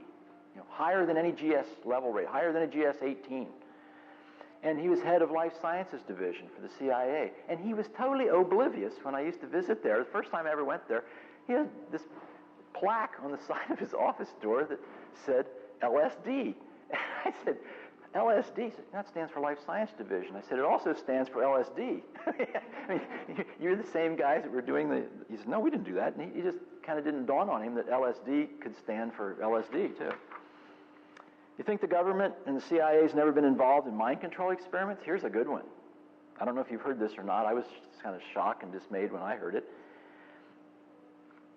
higher than any GS level rate, higher than a GS 18. And he was head of life sciences division for the CIA. And he was totally oblivious when I used to visit there. The first time I ever went there, he had this plaque on the side of his office door that said LSD. And I said, LSD? He said, that stands for Life Science Division. I said, it also stands for LSD. I mean, you're the same guys that were doing He said, no, we didn't do that. And he just kind of didn't dawn on him that LSD could stand for LSD, too. You think the government and the CIA has never been involved in mind control experiments? Here's a good one. I don't know if you've heard this or not. I was just kind of shocked and dismayed when I heard it.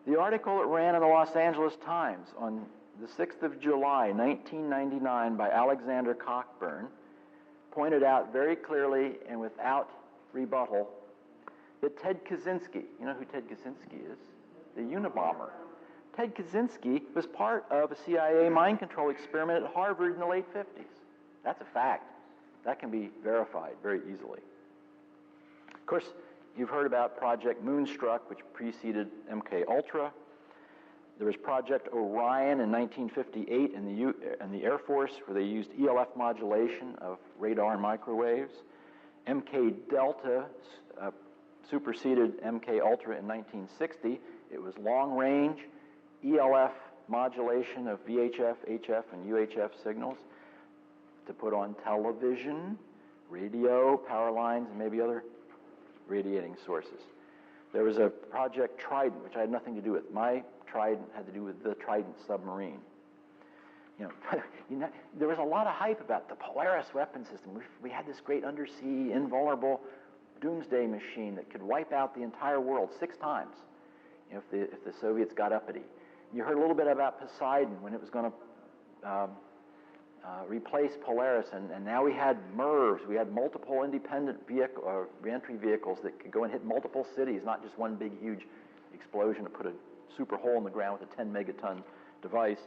The article that ran in the Los Angeles Times on the 6th of July, 1999, by Alexander Cockburn, pointed out very clearly and without rebuttal that Ted Kaczynski, you know who Ted Kaczynski is? The Unabomber. Ted Kaczynski was part of a CIA mind control experiment at Harvard in the late 50s. That's a fact. That can be verified very easily. Of course, you've heard about Project Moonstruck, which preceded MK Ultra. There was Project Orion in 1958 in the Air Force, where they used ELF modulation of radar and microwaves. MK Delta superseded MK Ultra in 1960. It was long range ELF modulation of VHF, HF, and UHF signals to put on television, radio, power lines, and maybe other radiating sources. There was a Project Trident, which I had nothing to do with. My Trident had to do with the Trident submarine. There was a lot of hype about the Polaris weapon system. We had this great undersea, invulnerable doomsday machine that could wipe out the entire world 6 times if the Soviets got uppity. You heard a little bit about Poseidon when it was going to replace Polaris, and now we had MIRVs. We had multiple independent reentry vehicles that could go and hit multiple cities, not just one big, huge explosion to put a super hole in the ground with a 10 megaton device.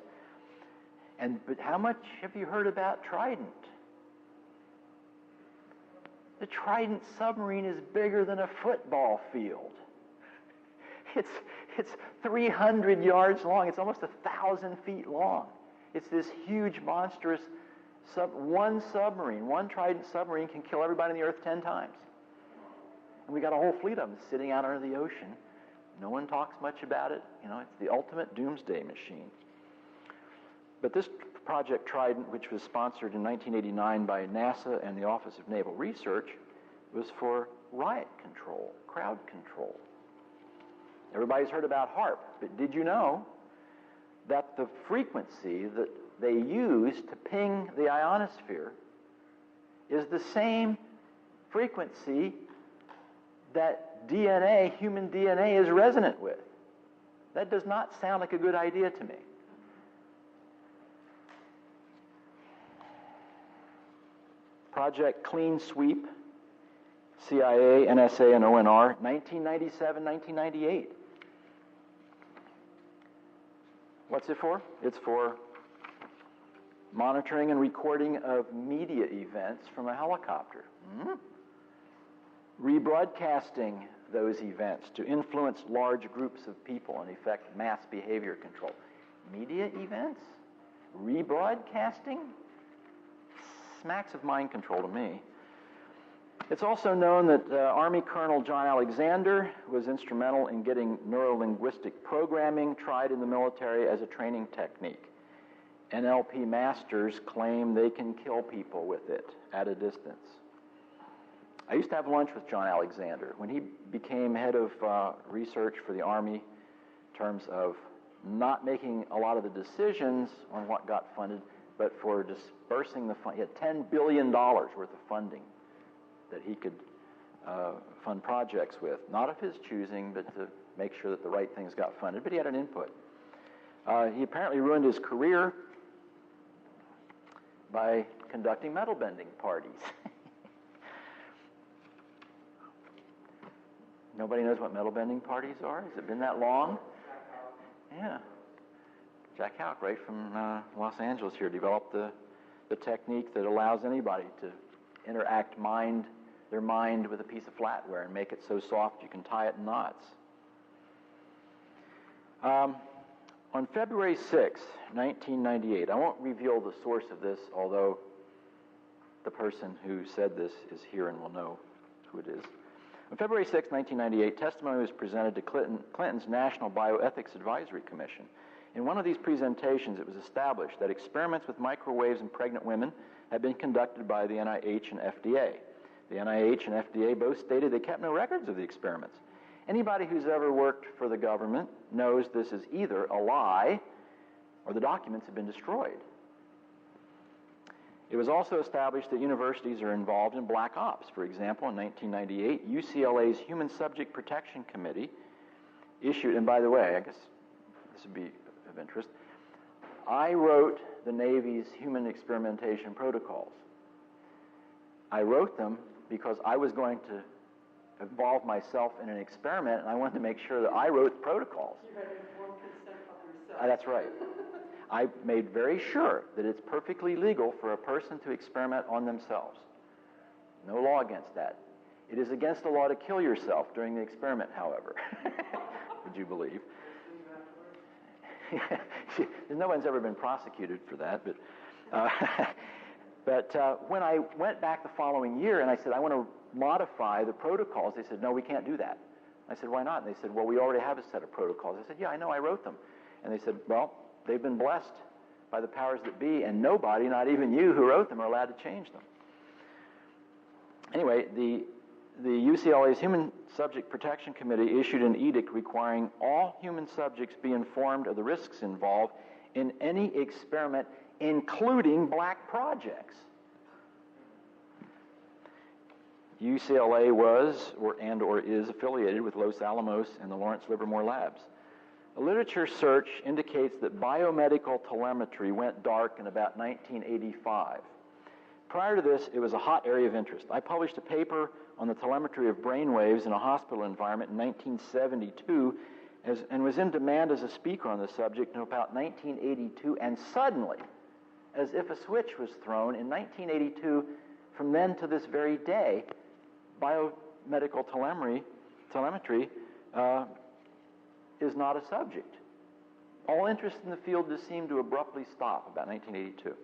But how much have you heard about Trident? The Trident submarine is bigger than a football field. It's 300 yards long. It's almost 1,000 feet long. It's this huge, monstrous one Trident submarine can kill everybody on the Earth 10 times. And we got a whole fleet of them sitting out under the ocean. No one talks much about it. It's the ultimate doomsday machine. But this Project Trident, which was sponsored in 1989 by NASA and the Office of Naval Research, was for riot control, crowd control. Everybody's heard about HAARP, but did you know that the frequency that they use to ping the ionosphere is the same frequency that DNA, human DNA, is resonant with? That does not sound like a good idea to me. Project Clean Sweep, CIA, NSA, and ONR, 1997, 1998. What's it for? It's for monitoring and recording of media events from a helicopter. Rebroadcasting those events to influence large groups of people and effect mass behavior control. Media events? Rebroadcasting? Smacks of mind control to me. It's also known that Army Colonel John Alexander was instrumental in getting neuro-linguistic programming tried in the military as a training technique. NLP masters claim they can kill people with it at a distance. I used to have lunch with John Alexander when he became head of research for the Army in terms of not making a lot of the decisions on what got funded, but for dispersing the fund. He had $10 billion worth of funding that he could fund projects with. Not of his choosing, but to make sure that the right things got funded. But he had an input. He apparently ruined his career by conducting metal bending parties. Nobody knows what metal bending parties are? Has it been that long? Yeah. Jack Houck, right from Los Angeles here, developed the technique that allows anybody to interact their mind with a piece of flatware and make it so soft you can tie it in knots. On February 6, 1998, I won't reveal the source of this, although the person who said this is here and will know who it is. On February 6, 1998, testimony was presented to Clinton's National Bioethics Advisory Commission. In one of these presentations, it was established that experiments with microwaves in pregnant women had been conducted by the NIH and FDA. The NIH and FDA both stated they kept no records of the experiments. Anybody who's ever worked for the government knows this is either a lie or the documents have been destroyed. It was also established that universities are involved in black ops. For example, in 1998, UCLA's Human Subject Protection Committee issued, and by the way, I guess this would be of interest, I wrote the Navy's human experimentation protocols. I wrote them because I was going to involve myself in an experiment, and I wanted to make sure that I wrote the protocols. You had informed consent of yourself. That's right. I made very sure that it's perfectly legal for a person to experiment on themselves. No law against that. It is against the law to kill yourself during the experiment, however. Would you believe? No one's ever been prosecuted for that, but when I went back the following year and I said, I want to modify the protocols, they said, no, we can't do that. I said, why not? And they said, well, we already have a set of protocols. I said, yeah, I know, I wrote them. And they said, well, they've been blessed by the powers that be, and nobody, not even you who wrote them, are allowed to change them. Anyway, the UCLA's Human Subject Protection Committee issued an edict requiring all human subjects be informed of the risks involved in any experiment, including black projects. UCLA was or is affiliated with Los Alamos and the Lawrence Livermore Labs. A literature search indicates that biomedical telemetry went dark in about 1985. Prior to this, it was a hot area of interest. I published a paper on the telemetry of brain waves in a hospital environment in 1972 and was in demand as a speaker on the subject in about 1982, and suddenly, as if a switch was thrown, in 1982, from then to this very day, biomedical telemetry is not a subject. All interest in the field just seemed to abruptly stop about 1982.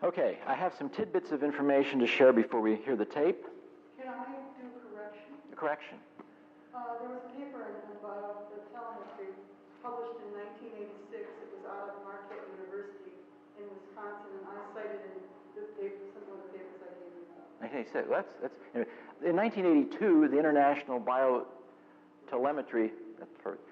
Okay, I have some tidbits of information to share before we hear the tape. Can I do correction? A correction. There was a paper about the telemetry published in 1986. It was out of Marquette University in Wisconsin, and I cited in this paper some of the papers I gave you. 1986. In 1982, the International Biotelemetry,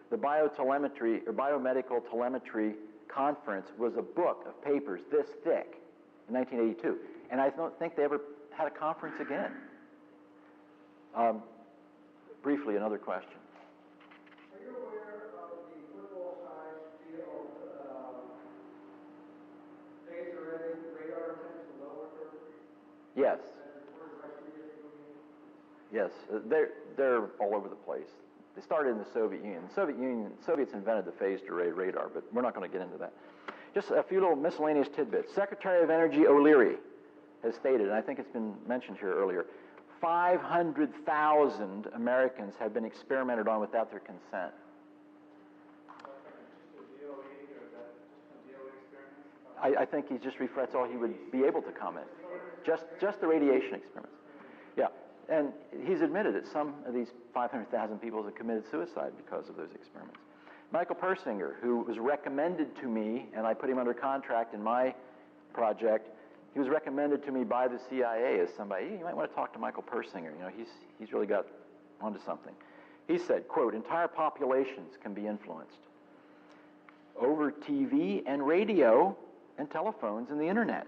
the Biotelemetry or Biomedical Telemetry Conference was a book of papers this thick in 1982, and I don't think they ever had a conference again. Briefly, another question. Are you aware of the football-sized field phase array radar antennas in low Earth? Yes. Yes, they're all over the place. They started in the Soviet Union. The Soviets invented the phased array radar, but we're not going to get into that. Just a few little miscellaneous tidbits. Secretary of Energy O'Leary has stated, and I think it's been mentioned here earlier, 500,000 Americans have been experimented on without their consent. I think he just that's all he would be able to comment. Just the radiation experiments. Yeah, and he's admitted that some of these 500,000 people have committed suicide because of those experiments. Michael Persinger, who was recommended to me, and I put him under contract in my project, he was recommended to me by the CIA as somebody, you might want to talk to Michael Persinger, he's really got onto something. He said, quote, entire populations can be influenced over TV and radio and telephones and the internet,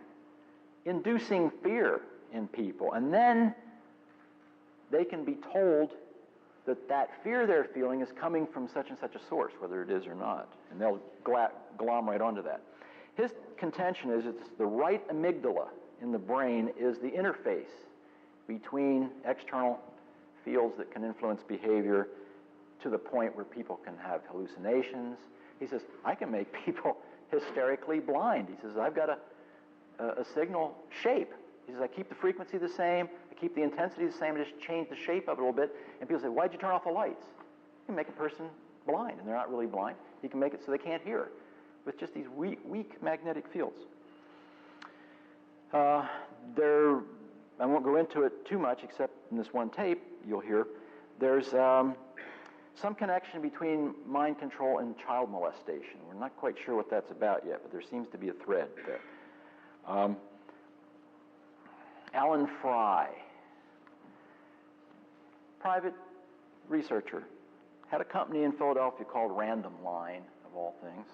inducing fear in people. And then they can be told that fear they're feeling is coming from such and such a source, whether it is or not. And they'll glom right onto that. His contention is it's the right amygdala in the brain is the interface between external fields that can influence behavior to the point where people can have hallucinations. He says, I can make people hysterically blind. He says, I've got a signal shape. He says, I keep the frequency the same, I keep the intensity the same, I just change the shape of it a little bit. And people say, why'd you turn off the lights? You can make a person blind, and they're not really blind. You can make it so they can't hear with just these weak magnetic fields. I won't go into it too much, except in this one tape you'll hear, there's some connection between mind control and child molestation. We're not quite sure what that's about yet, but there seems to be a thread there. Alan Fry, private researcher, had a company in Philadelphia called Random Line, of all things.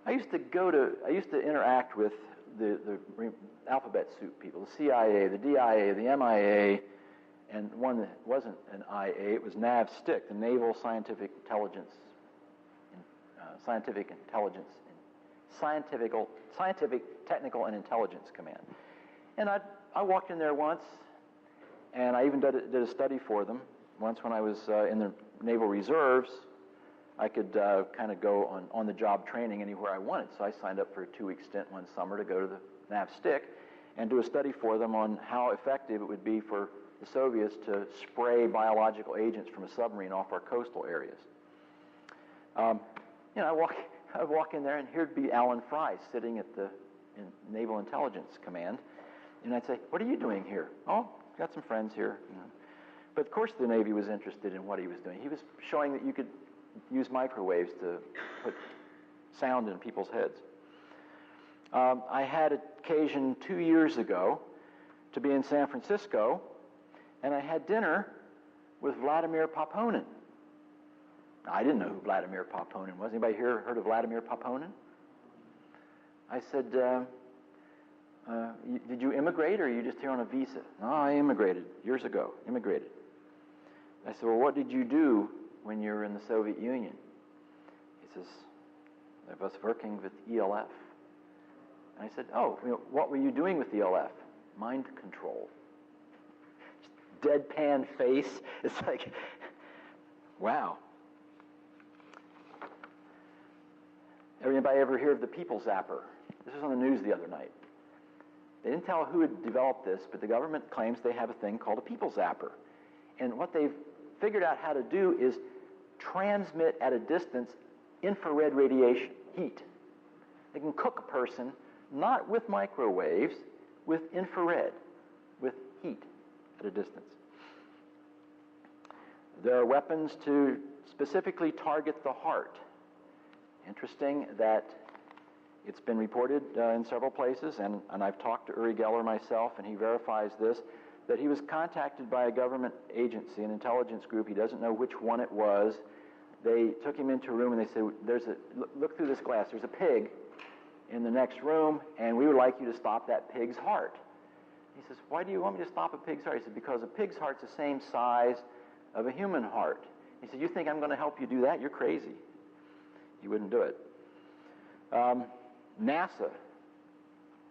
I used to interact with the alphabet soup people, the CIA, the DIA, the MIA, and one that wasn't an IA, it was NAVSTIC, the Naval Scientific Technical and Intelligence Command. And I walked in there once, and I even did a study for them. Once when I was in the Naval Reserves, I could kind of go on-the-job training anywhere I wanted. So I signed up for a 2-week stint one summer to go to the NAVSTIC and do a study for them on how effective it would be for the Soviets to spray biological agents from a submarine off our coastal areas. I walk in there, and here'd be Alan Fry sitting at the Naval Intelligence Command, and I'd say, "What are you doing here?" "Oh, got some friends here." But of course, the Navy was interested in what he was doing. He was showing that you could use microwaves to put sound in people's heads. I had occasion 2 years ago to be in San Francisco, and I had dinner with Vladimir Paponin. I didn't know who Vladimir Paponin was. Anybody here heard of Vladimir Paponin? I said, did you immigrate, or are you just here on a visa? No, I immigrated years ago, I said, well, what did you do when you were in the Soviet Union? He says, I was working with ELF. And I said, oh, what were you doing with ELF? Mind control. Deadpan face. It's like, wow. Everybody ever hear of the People Zapper? This was on the news the other night. They didn't tell who had developed this, but the government claims they have a thing called a People Zapper. And what they've figured out how to do is transmit at a distance infrared radiation, heat. They can cook a person not with microwaves, with infrared, with heat at a distance. There are weapons to specifically target the heart. Interesting that it's been reported in several places, and I've talked to Uri Geller myself, and he verifies this, that he was contacted by a government agency, an intelligence group. He doesn't know which one it was. They took him into a room, and they said, look through this glass. There's a pig in the next room, and we would like you to stop that pig's heart. He says, why do you want me to stop a pig's heart? He said, because a pig's heart's the same size of a human heart. He said, you think I'm going to help you do that? You're crazy. He wouldn't do it. NASA,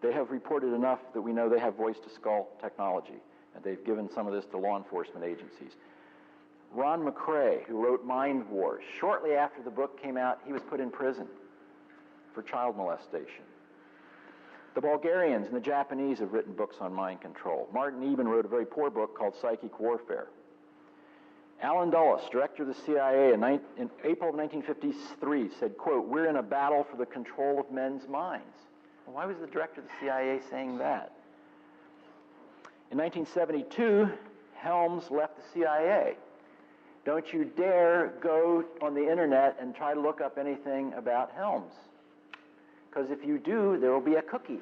they have reported enough that we know they have voice-to-skull technology, and they've given some of this to law enforcement agencies. Ron McCrae, who wrote Mind Wars, shortly after the book came out, he was put in prison for child molestation. The Bulgarians and the Japanese have written books on mind control. Martin Eben wrote a very poor book called Psychic Warfare. Alan Dulles, director of the CIA, in April of 1953 said, quote, we're in a battle for the control of men's minds. Well, why was the director of the CIA saying that? In 1972, Helms left the CIA. Don't you dare go on the internet and try to look up anything about Helms. Because if you do, there will be a cookie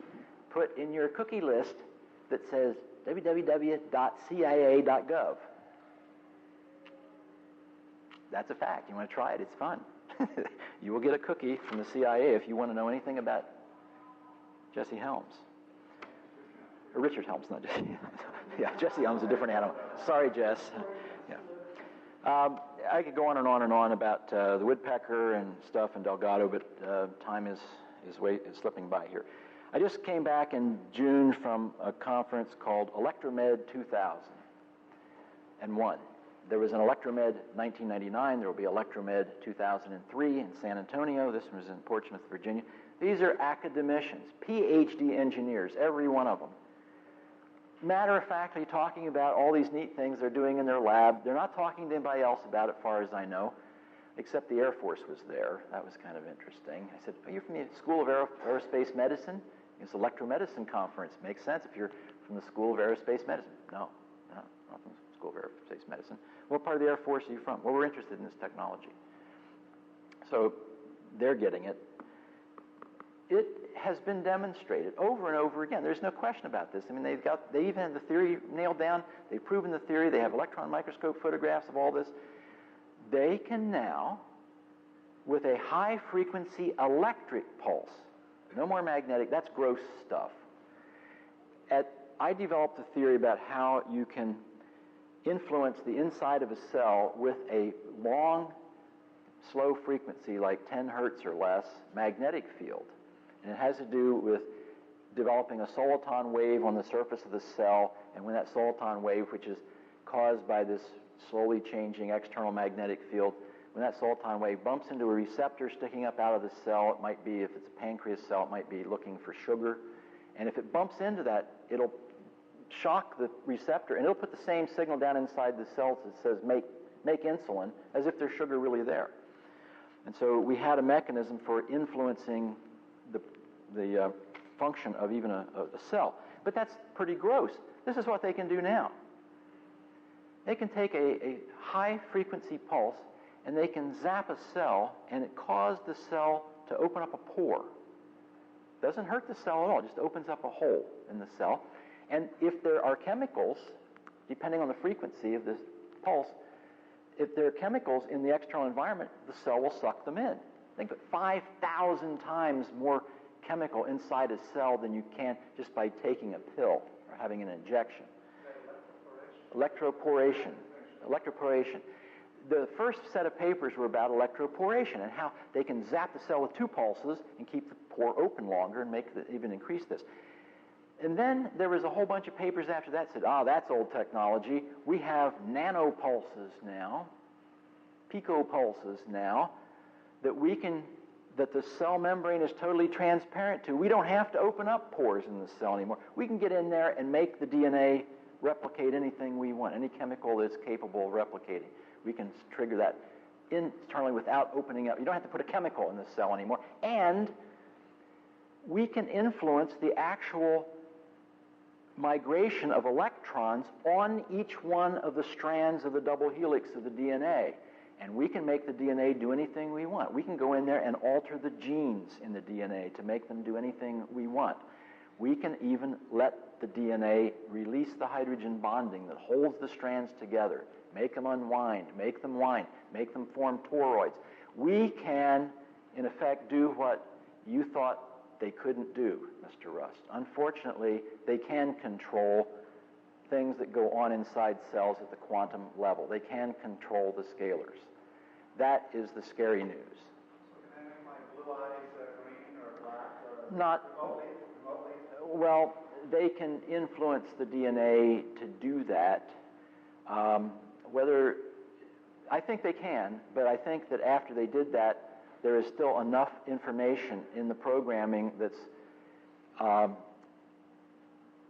put in your cookie list that says www.cia.gov. That's a fact. You want to try it? It's fun. You will get a cookie from the CIA if you want to know anything about Jesse Helms. Or Richard Helms, not Jesse. Yeah, Jesse Helms is a different animal. Sorry, Jess. Yeah. I could go on and on about the woodpecker and stuff and Delgado, but time is slipping by here. I just came back in June from a conference called Electromed 2001. There was an Electromed 1999. There will be Electromed 2003 in San Antonio. This one was in Portsmouth, Virginia. These are academicians, PhD engineers, every one of them. Matter of factly talking about all these neat things they're doing in their lab. They're not talking to anybody else about it, as far as I know, except the Air Force was there. That was kind of interesting. I said, are you from the School of Aerospace Medicine? It's an electromedicine conference. Makes sense if you're from the School of Aerospace Medicine. No, not from the School of Aerospace Medicine. What part of the Air Force are you from? Well, we're interested in this technology. So they're getting it. It has been demonstrated over and over again. There's no question about this. I mean, they even have the theory nailed down. They've proven the theory. They have electron microscope photographs of all this. They can now, with a high-frequency electric pulse, no more magnetic, that's gross stuff. I developed a theory about how you can influence the inside of a cell with a long, slow frequency, like 10 hertz or less, magnetic field. And it has to do with developing a soliton wave on the surface of the cell, and when that soliton wave, which is caused by this slowly changing external magnetic field, when that soliton wave bumps into a receptor sticking up out of the cell, it might be, if it's a pancreas cell, it might be looking for sugar. And if it bumps into that, it'll shock the receptor, and it'll put the same signal down inside the cells that says make insulin, as if there's sugar really there. And so we had a mechanism for influencing the function of even a cell. But that's pretty gross. This is what they can do now. They can take a high-frequency pulse, and they can zap a cell, and it causes the cell to open up a pore. Doesn't hurt the cell at all, just opens up a hole in the cell. And if there are chemicals, depending on the frequency of this pulse, if there are chemicals in the external environment, the cell will suck them in. Think of 5,000 times more chemical inside a cell than you can just by taking a pill or having an injection. Electroporation. The first set of papers were about electroporation and how they can zap the cell with 2 pulses and keep the pore open longer and even increase this. And then there was a whole bunch of papers after that said, that's old technology. We have nanopulses now, picopulses now, that the cell membrane is totally transparent to. We don't have to open up pores in the cell anymore. We can get in there and make the DNA replicate anything we want, any chemical that's capable of replicating. We can trigger that internally without opening up. You don't have to put a chemical in the cell anymore. And we can influence the actual migration of electrons on each one of the strands of the double helix of the DNA. And we can make the DNA do anything we want. We can go in there and alter the genes in the DNA to make them do anything we want. We can even let the DNA release the hydrogen bonding that holds the strands together, make them unwind, make them wind, make them form toroids. We can, in effect, do what you thought they couldn't do, Mr. Rust. Unfortunately, they can control things that go on inside cells at the quantum level. They can control the scalars. That is the scary news. So can I make my blue eyes green or black or Not remotely? well. They can influence the DNA to do that. I think they can, but I think that after they did that, there is still enough information in the programming that's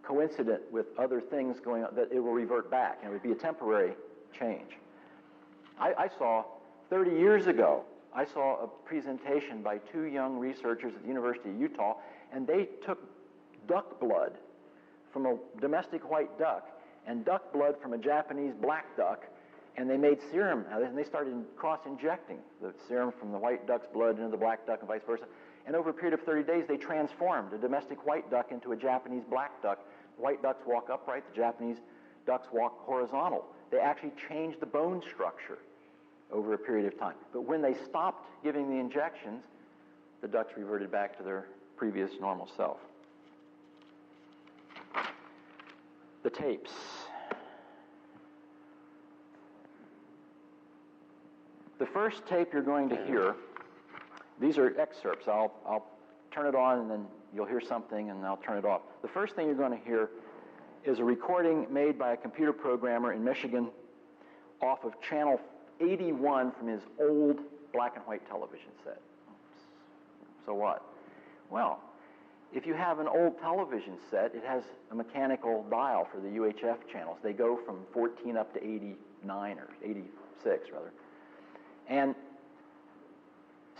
coincident with other things going on that it will revert back, and it would be a temporary change. I saw 30 years ago, I saw a presentation by 2 young researchers at the University of Utah, and they took duck blood from a domestic white duck and duck blood from a Japanese black duck, and they made serum, and they started cross-injecting the serum from the white duck's blood into the black duck and vice versa. And over a period of 30 days, they transformed a domestic white duck into a Japanese black duck. White ducks walk upright, the Japanese ducks walk horizontal. They actually changed the bone structure over a period of time. But when they stopped giving the injections, the ducks reverted back to their previous normal self. The tapes. The first tape you're going to hear, these are excerpts. I'll turn it on and then you'll hear something and I'll turn it off. The first thing you're going to hear is a recording made by a computer programmer in Michigan off of channel 81 from his old black and white television set. So what? Well, if you have an old television set, it has a mechanical dial for the UHF channels. They go from 14 up to 89 or 86 rather. And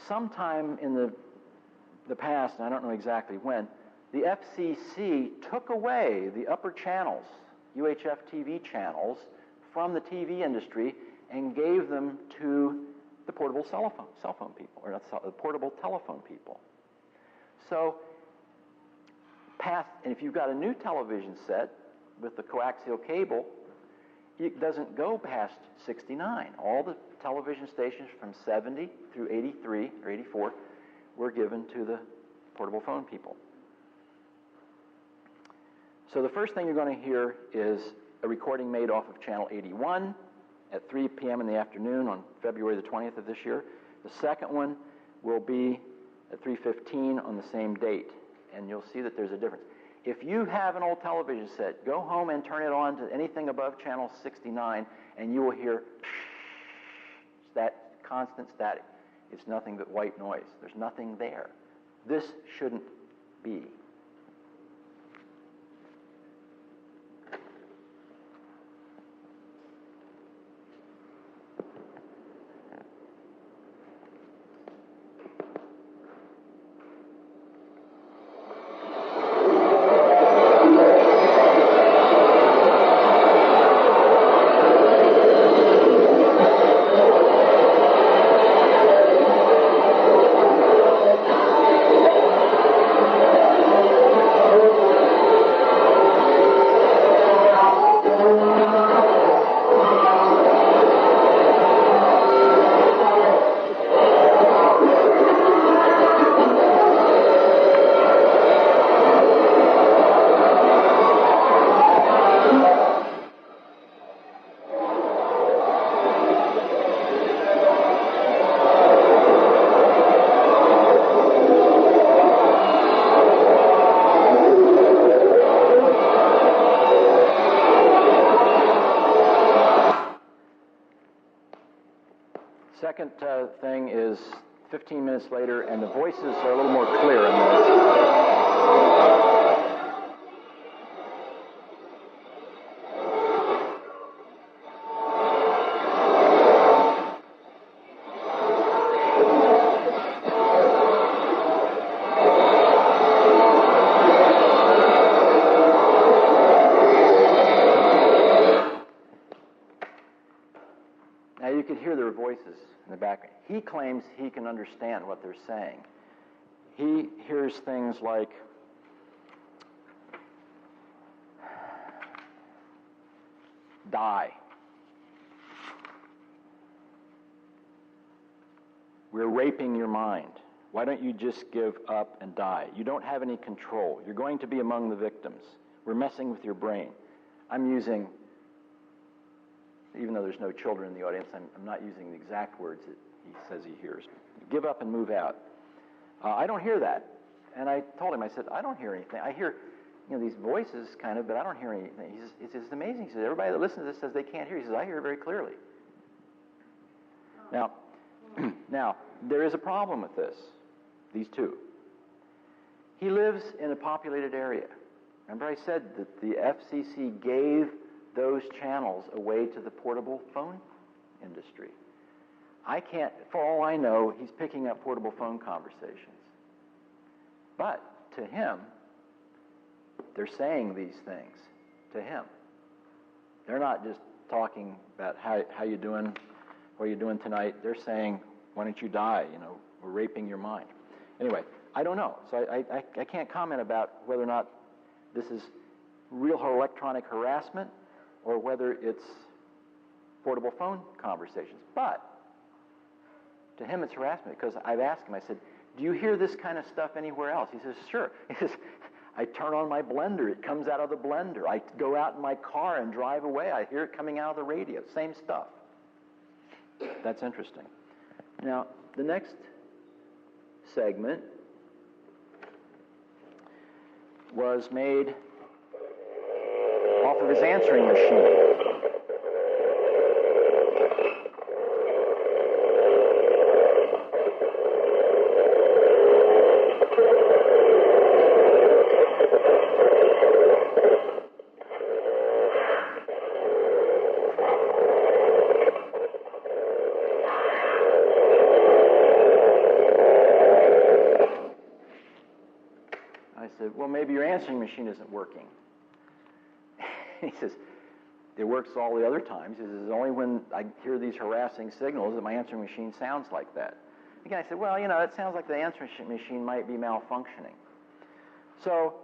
sometime in the past, and I don't know exactly when, the FCC took away the upper channels, UHF TV channels, from the TV industry and gave them to the portable cell phone people, or not the portable telephone people. So, and if you've got a new television set with the coaxial cable, it doesn't go past 69. All the television stations from 70 through 83 or 84 were given to the portable phone people. So the first thing you're going to hear is a recording made off of channel 81 at 3 p.m. in the afternoon on February the 20th of this year. The second one will be at 3:15 on the same date, and you'll see that there's a difference. If you have an old television set, go home and turn it on to anything above channel 69, and you will hear that constant static. It's nothing but white noise. There's nothing there. This shouldn't be. Second thing is 15 minutes later, and the voices are a little more clear in this. Now you could hear their voices in the background. He claims he can understand what they're saying. He hears things like, die. We're raping your mind. Why don't you just give up and die? You don't have any control. You're going to be among the victims. We're messing with your brain. I'm using, even though there's no children in the audience, I'm not using the exact words that he says he hears. Give up and move out. I don't hear that. And I told him, I said, I don't hear anything. I hear, these voices kind of, but I don't hear anything. He says, it's amazing. He says, everybody that listens to this says they can't hear. He says, I hear it very clearly. Now, there is a problem with this, these two. He lives in a populated area. Remember I said that the FCC gave those channels away to the portable phone industry. I can't, for all I know, he's picking up portable phone conversations. But to him, they're saying these things to him. They're not just talking about how you doing, what are you doing tonight. They're saying, why don't you die? We're raping your mind. Anyway, I don't know. So I can't comment about whether or not this is real electronic harassment or whether it's portable phone conversations. But to him it's harassment because I've asked him, I said, do you hear this kind of stuff anywhere else? He says, sure. He says, I turn on my blender. It comes out of the blender. I go out in my car and drive away. I hear it coming out of the radio. Same stuff. That's interesting. Now, the next segment was made off of his answering machine. I said, well, maybe your answering machine isn't working. He says, it works all the other times. He says, it's only when I hear these harassing signals that my answering machine sounds like that. Again, I said, well, it sounds like the answering machine might be malfunctioning. So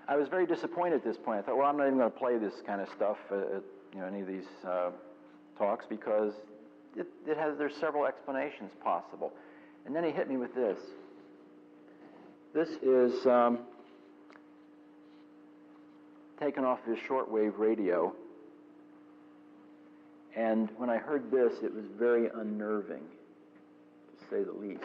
I was very disappointed at this point. I thought, well, I'm not even going to play this kind of stuff at any of these talks because there's several explanations possible. And then he hit me with this. This is taken off his shortwave radio. And when I heard this, it was very unnerving, to say the least.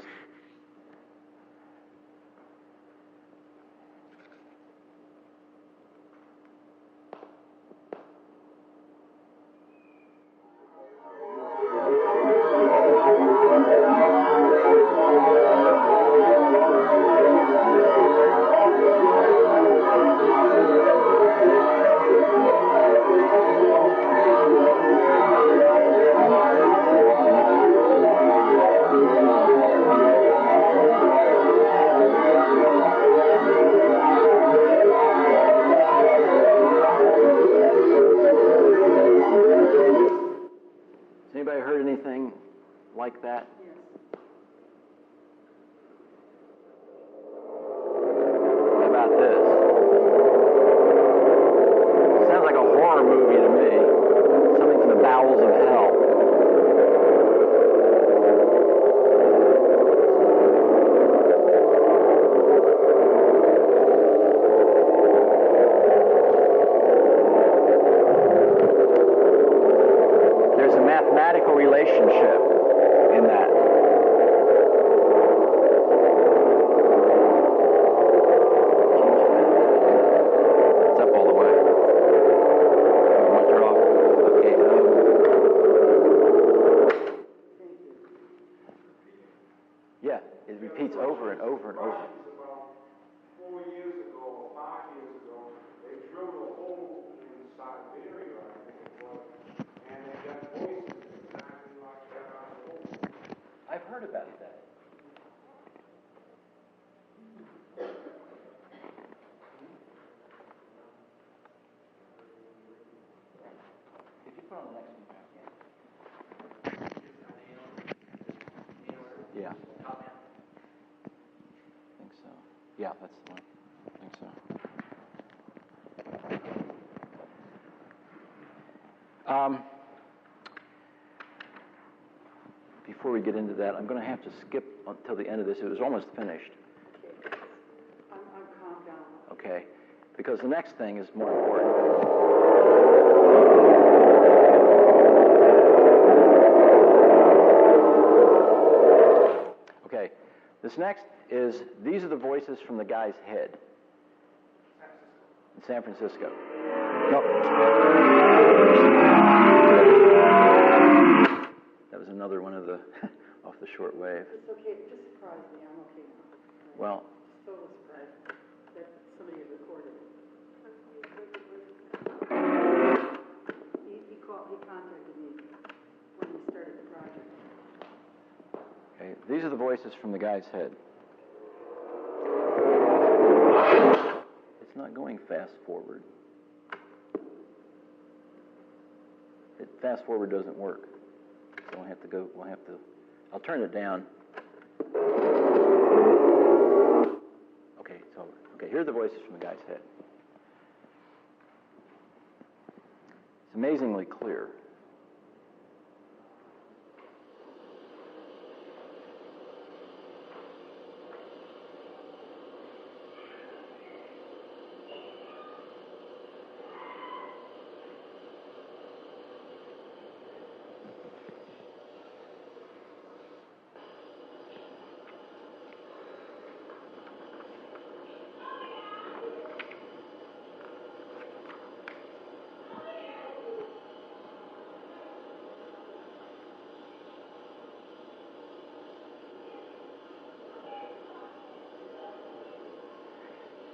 Anybody heard anything like that? Yes. How about this? Sounds like a horror movie to me. Something from the bowels of hell. There's a mathematical relationship in that. It's up all the way. Want to turn off? Okay. Yeah, it repeats over and over and over. About 4 years ago or 5 years ago, they drilled a hole in Siberia, I think it was, and they got voices exactly like that out of the hole. I've heard about that. If you put on the next one, yeah. I think so. Yeah, that's the one. I think so. Before we get into that, I'm going to have to skip until the end of this. It was almost finished. I'm calmed down. Okay, because the next thing is more important. Okay, this next is, these are the voices from the guy's head in San Francisco. No. That was another one of the, off the short wave. It's okay. It just surprised me. I'm okay now. Well, Just totally surprised that somebody had recorded it. He contacted me when he started the project. okay, these are the voices from the guy's head. It's not going fast forward. Fast forward doesn't work. So I'll turn it down. Okay, it's over. Okay, here are the voices from the guy's head. It's amazingly clear.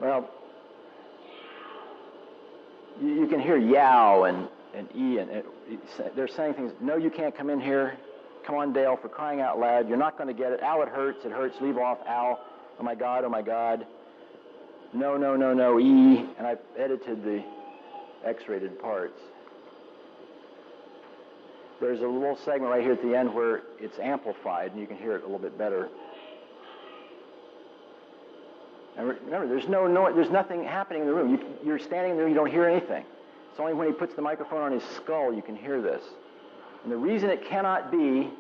Well, you can hear yow and E, and they're saying things, no, you can't come in here. Come on, Dale, for crying out loud. You're not going to get it. Ow, it hurts, leave off, ow. Oh my God, oh my God. No, no, no, no, E. And I've edited the X-rated parts. There's a little segment right here at the end where it's amplified, and you can hear it a little bit better. And remember, there's nothing happening in the room. You're standing there, you don't hear anything. It's only when he puts the microphone on his skull you can hear this. And the reason it cannot be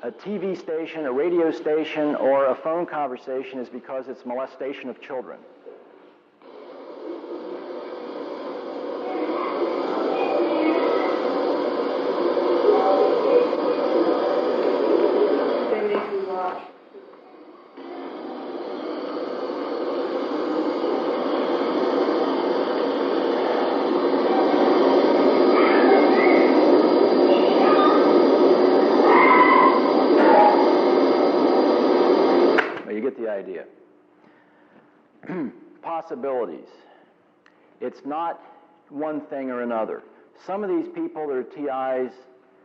a TV station, a radio station, or a phone conversation is because it's molestation of children. They make you watch. Idea. Possibilities. It's not one thing or another. Some of these people that are TIs,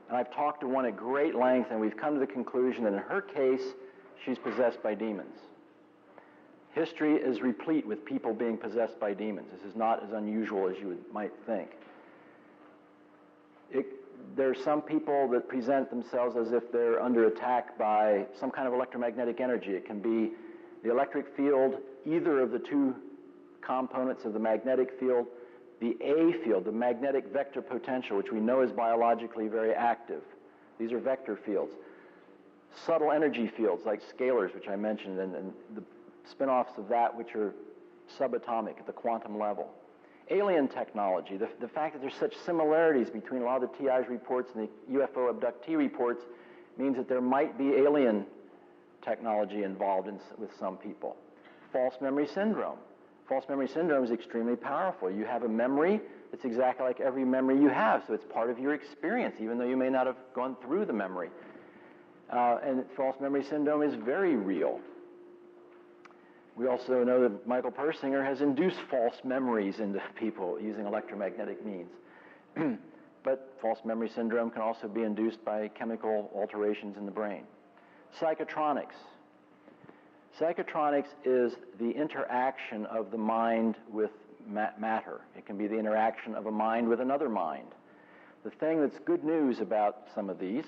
and I've talked to one at great length, and we've come to the conclusion that in her case, she's possessed by demons. History is replete with people being possessed by demons. This is not as unusual as you might think. There are some people that present themselves as if they're under attack by some kind of electromagnetic energy. It can be the electric field, either of the two components of the magnetic field, the A field, the magnetic vector potential, which we know is biologically very active. These are vector fields. Subtle energy fields like scalars, which I mentioned, and the spin-offs of that, which are subatomic at the quantum level. Alien technology, the fact that there's such similarities between a lot of the TI's reports and the UFO abductee reports means that there might be alien technology involved with some people. False memory syndrome. False memory syndrome is extremely powerful. You have a memory that's exactly like every memory you have, so it's part of your experience, even though you may not have gone through the memory. And false memory syndrome is very real. We also know that Michael Persinger has induced false memories into people using electromagnetic means. But false memory syndrome can also be induced by chemical alterations in the brain. Psychotronics. Psychotronics is the interaction of the mind with matter. It can be the interaction of a mind with another mind. The thing that's good news about some of these,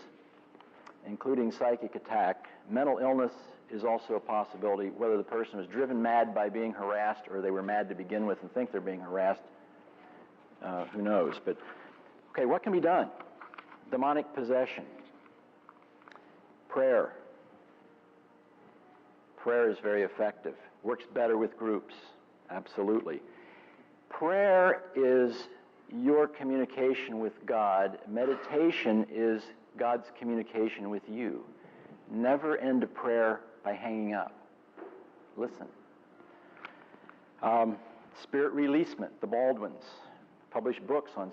including psychic attack, mental illness is also a possibility, whether the person was driven mad by being harassed or they were mad to begin with and think they're being harassed, who knows. But, okay, what can be done? Demonic possession. Prayer. Prayer is very effective. Works better with groups, absolutely. Prayer is your communication with God. Meditation is God's communication with you. Never end a prayer by hanging up. Listen. Spirit releasement, the Baldwins published books on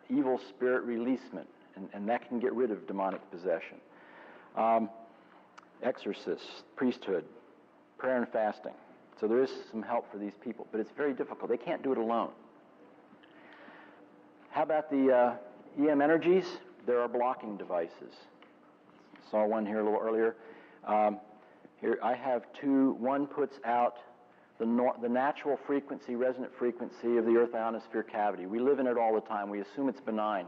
evil spirit releasement, and that can get rid of demonic possession. Exorcists, priesthood, prayer and fasting. So there is some help for these people, but it's very difficult. They can't do it alone. How about the EM energies? There are blocking devices. Saw one here a little earlier. Here I have two. One puts out the natural frequency, resonant frequency of the Earth ionosphere cavity. We live in it all the time. We assume it's benign.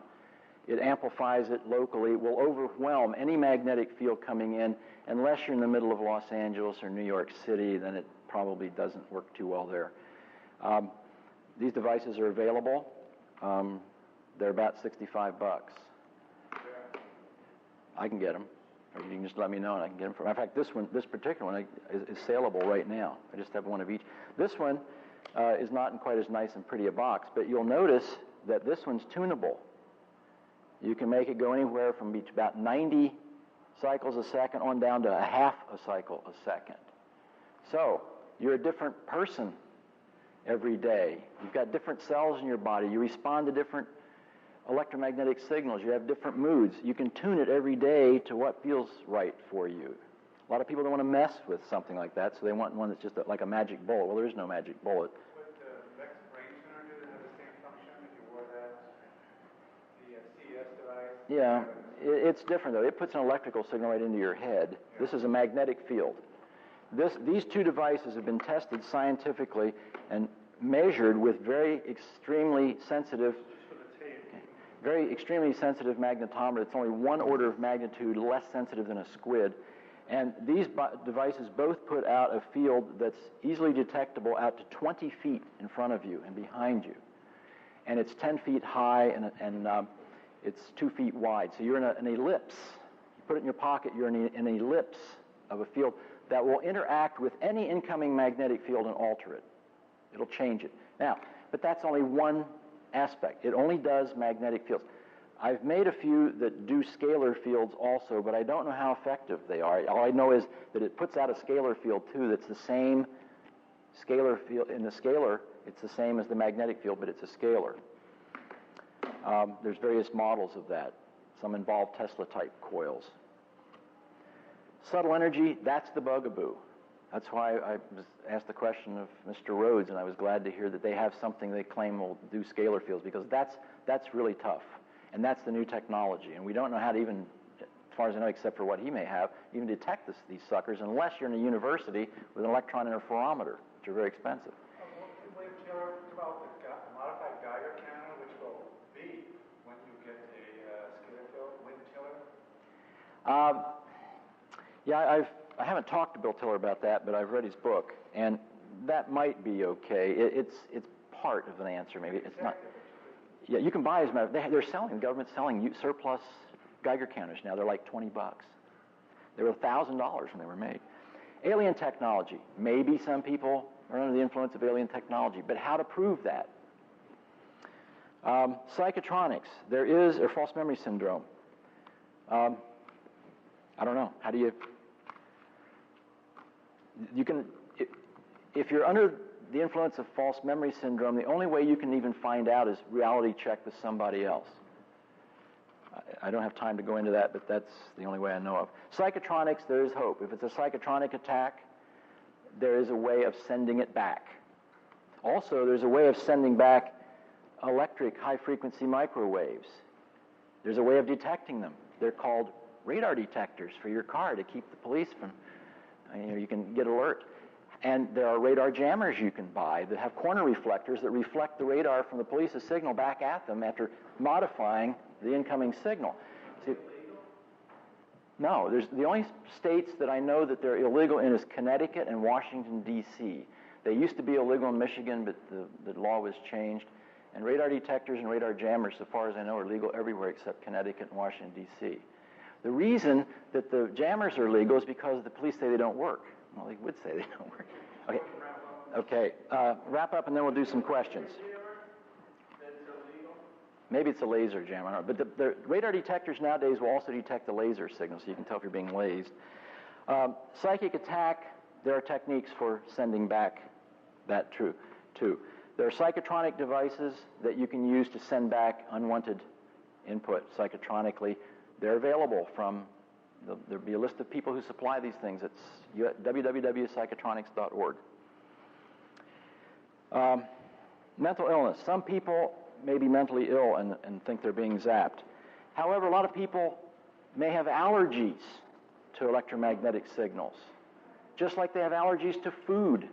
It amplifies it locally. It will overwhelm any magnetic field coming in. Unless you're in the middle of Los Angeles or New York City, then it probably doesn't work too well there. These devices are available. They're about $65. I can get them. Or you can just let me know and I can get them. In fact, this particular one is saleable right now. I just have one of each. This one is not in quite as nice and pretty a box, but you'll notice that this one's tunable. You can make it go anywhere from about 90 cycles a second on down to a half a cycle a second. So, you're a different person every day. You've got different cells in your body. You respond to different electromagnetic signals. You have different moods. You can tune it every day to what feels right for you. A lot of people don't want to mess with something like that, so they want one that's just like a magic bullet. Well, there is no magic bullet. Would the Lex Brain Center do have the same function if you wore that? The CES device? Yeah, it's different though. It puts an electrical signal right into your head. This is a magnetic field. These two devices have been tested scientifically and measured with very extremely sensitive magnetometer. It's only 1 order of magnitude less sensitive than a squid. And these devices both put out a field that's easily detectable out to 20 feet in front of you and behind you. And it's 10 feet high and it's 2 feet wide. So you're in an ellipse. You put it in your pocket, you're in an ellipse of a field that will interact with any incoming magnetic field and alter it. It'll change it. Now, but that's only one aspect. It only does magnetic fields. I've made a few that do scalar fields also, but I don't know how effective they are. All I know is that it puts out a scalar field too that's the same scalar field. In the scalar, it's the same as the magnetic field, but it's a scalar. There's various models of that. Some involve Tesla-type coils. Subtle energy, that's the bugaboo. That's why I was asked the question of Mr. Rhodes, and I was glad to hear that they have something they claim will do scalar fields, because that's really tough. And that's the new technology. And we don't know how to even, as far as I know, except for what he may have, even detect these suckers unless you're in a university with an electron interferometer, which are very expensive. Wait, Taylor, about the modified Geiger counter, which will be when you get a scalar field, Wait, Taylor? Yeah, I haven't talked to Bill Tiller about that, but I've read his book, and that might be okay. It's part of an answer, maybe. It's not. Yeah, you can buy, as a matter of fact, the government's selling surplus Geiger counters now. They're like $20. They were $1,000 when they were made. Alien technology. Maybe some people are under the influence of alien technology, but how to prove that? Psychotronics. There is a false memory syndrome. I don't know. How do you can, if you're under the influence of false memory syndrome, the only way you can even find out is reality check with somebody else. I don't have time to go into that, but that's the only way I know of. Psychotronics, there is hope. If it's a psychotronic attack, there is a way of sending it back. Also, there's a way of sending back electric high-frequency microwaves. There's a way of detecting them. They're called radar detectors for your car to keep the police from, you can get alert. And there are radar jammers you can buy that have corner reflectors that reflect the radar from the police's signal back at them after modifying the incoming signal. See, no, there's the only states that I know that they're illegal in is Connecticut and Washington, D.C. They used to be illegal in Michigan, but the law was changed. And radar detectors and radar jammers, so far as I know, are legal everywhere except Connecticut and Washington, D.C. The reason that the jammers are legal is because the police say they don't work. Well, they would say they don't work. Okay. Wrap up, and then we'll do some questions. Maybe it's a laser jammer, I don't know. But the radar detectors nowadays will also detect the laser signal, so you can tell if you're being lased. Psychic attack, there are techniques for sending back that too. There are psychotronic devices that you can use to send back unwanted input psychotronically. They're available from, there'll be a list of people who supply these things. It's www.psychotronics.org. Mental illness. Some people may be mentally ill and think they're being zapped. However, a lot of people may have allergies to electromagnetic signals, just like they have allergies to food.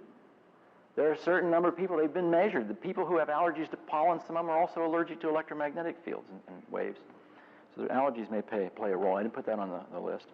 There are a certain number of people, they've been measured. The people who have allergies to pollen, some of them are also allergic to electromagnetic fields and waves. So their allergies may play a role. I didn't put that on the list.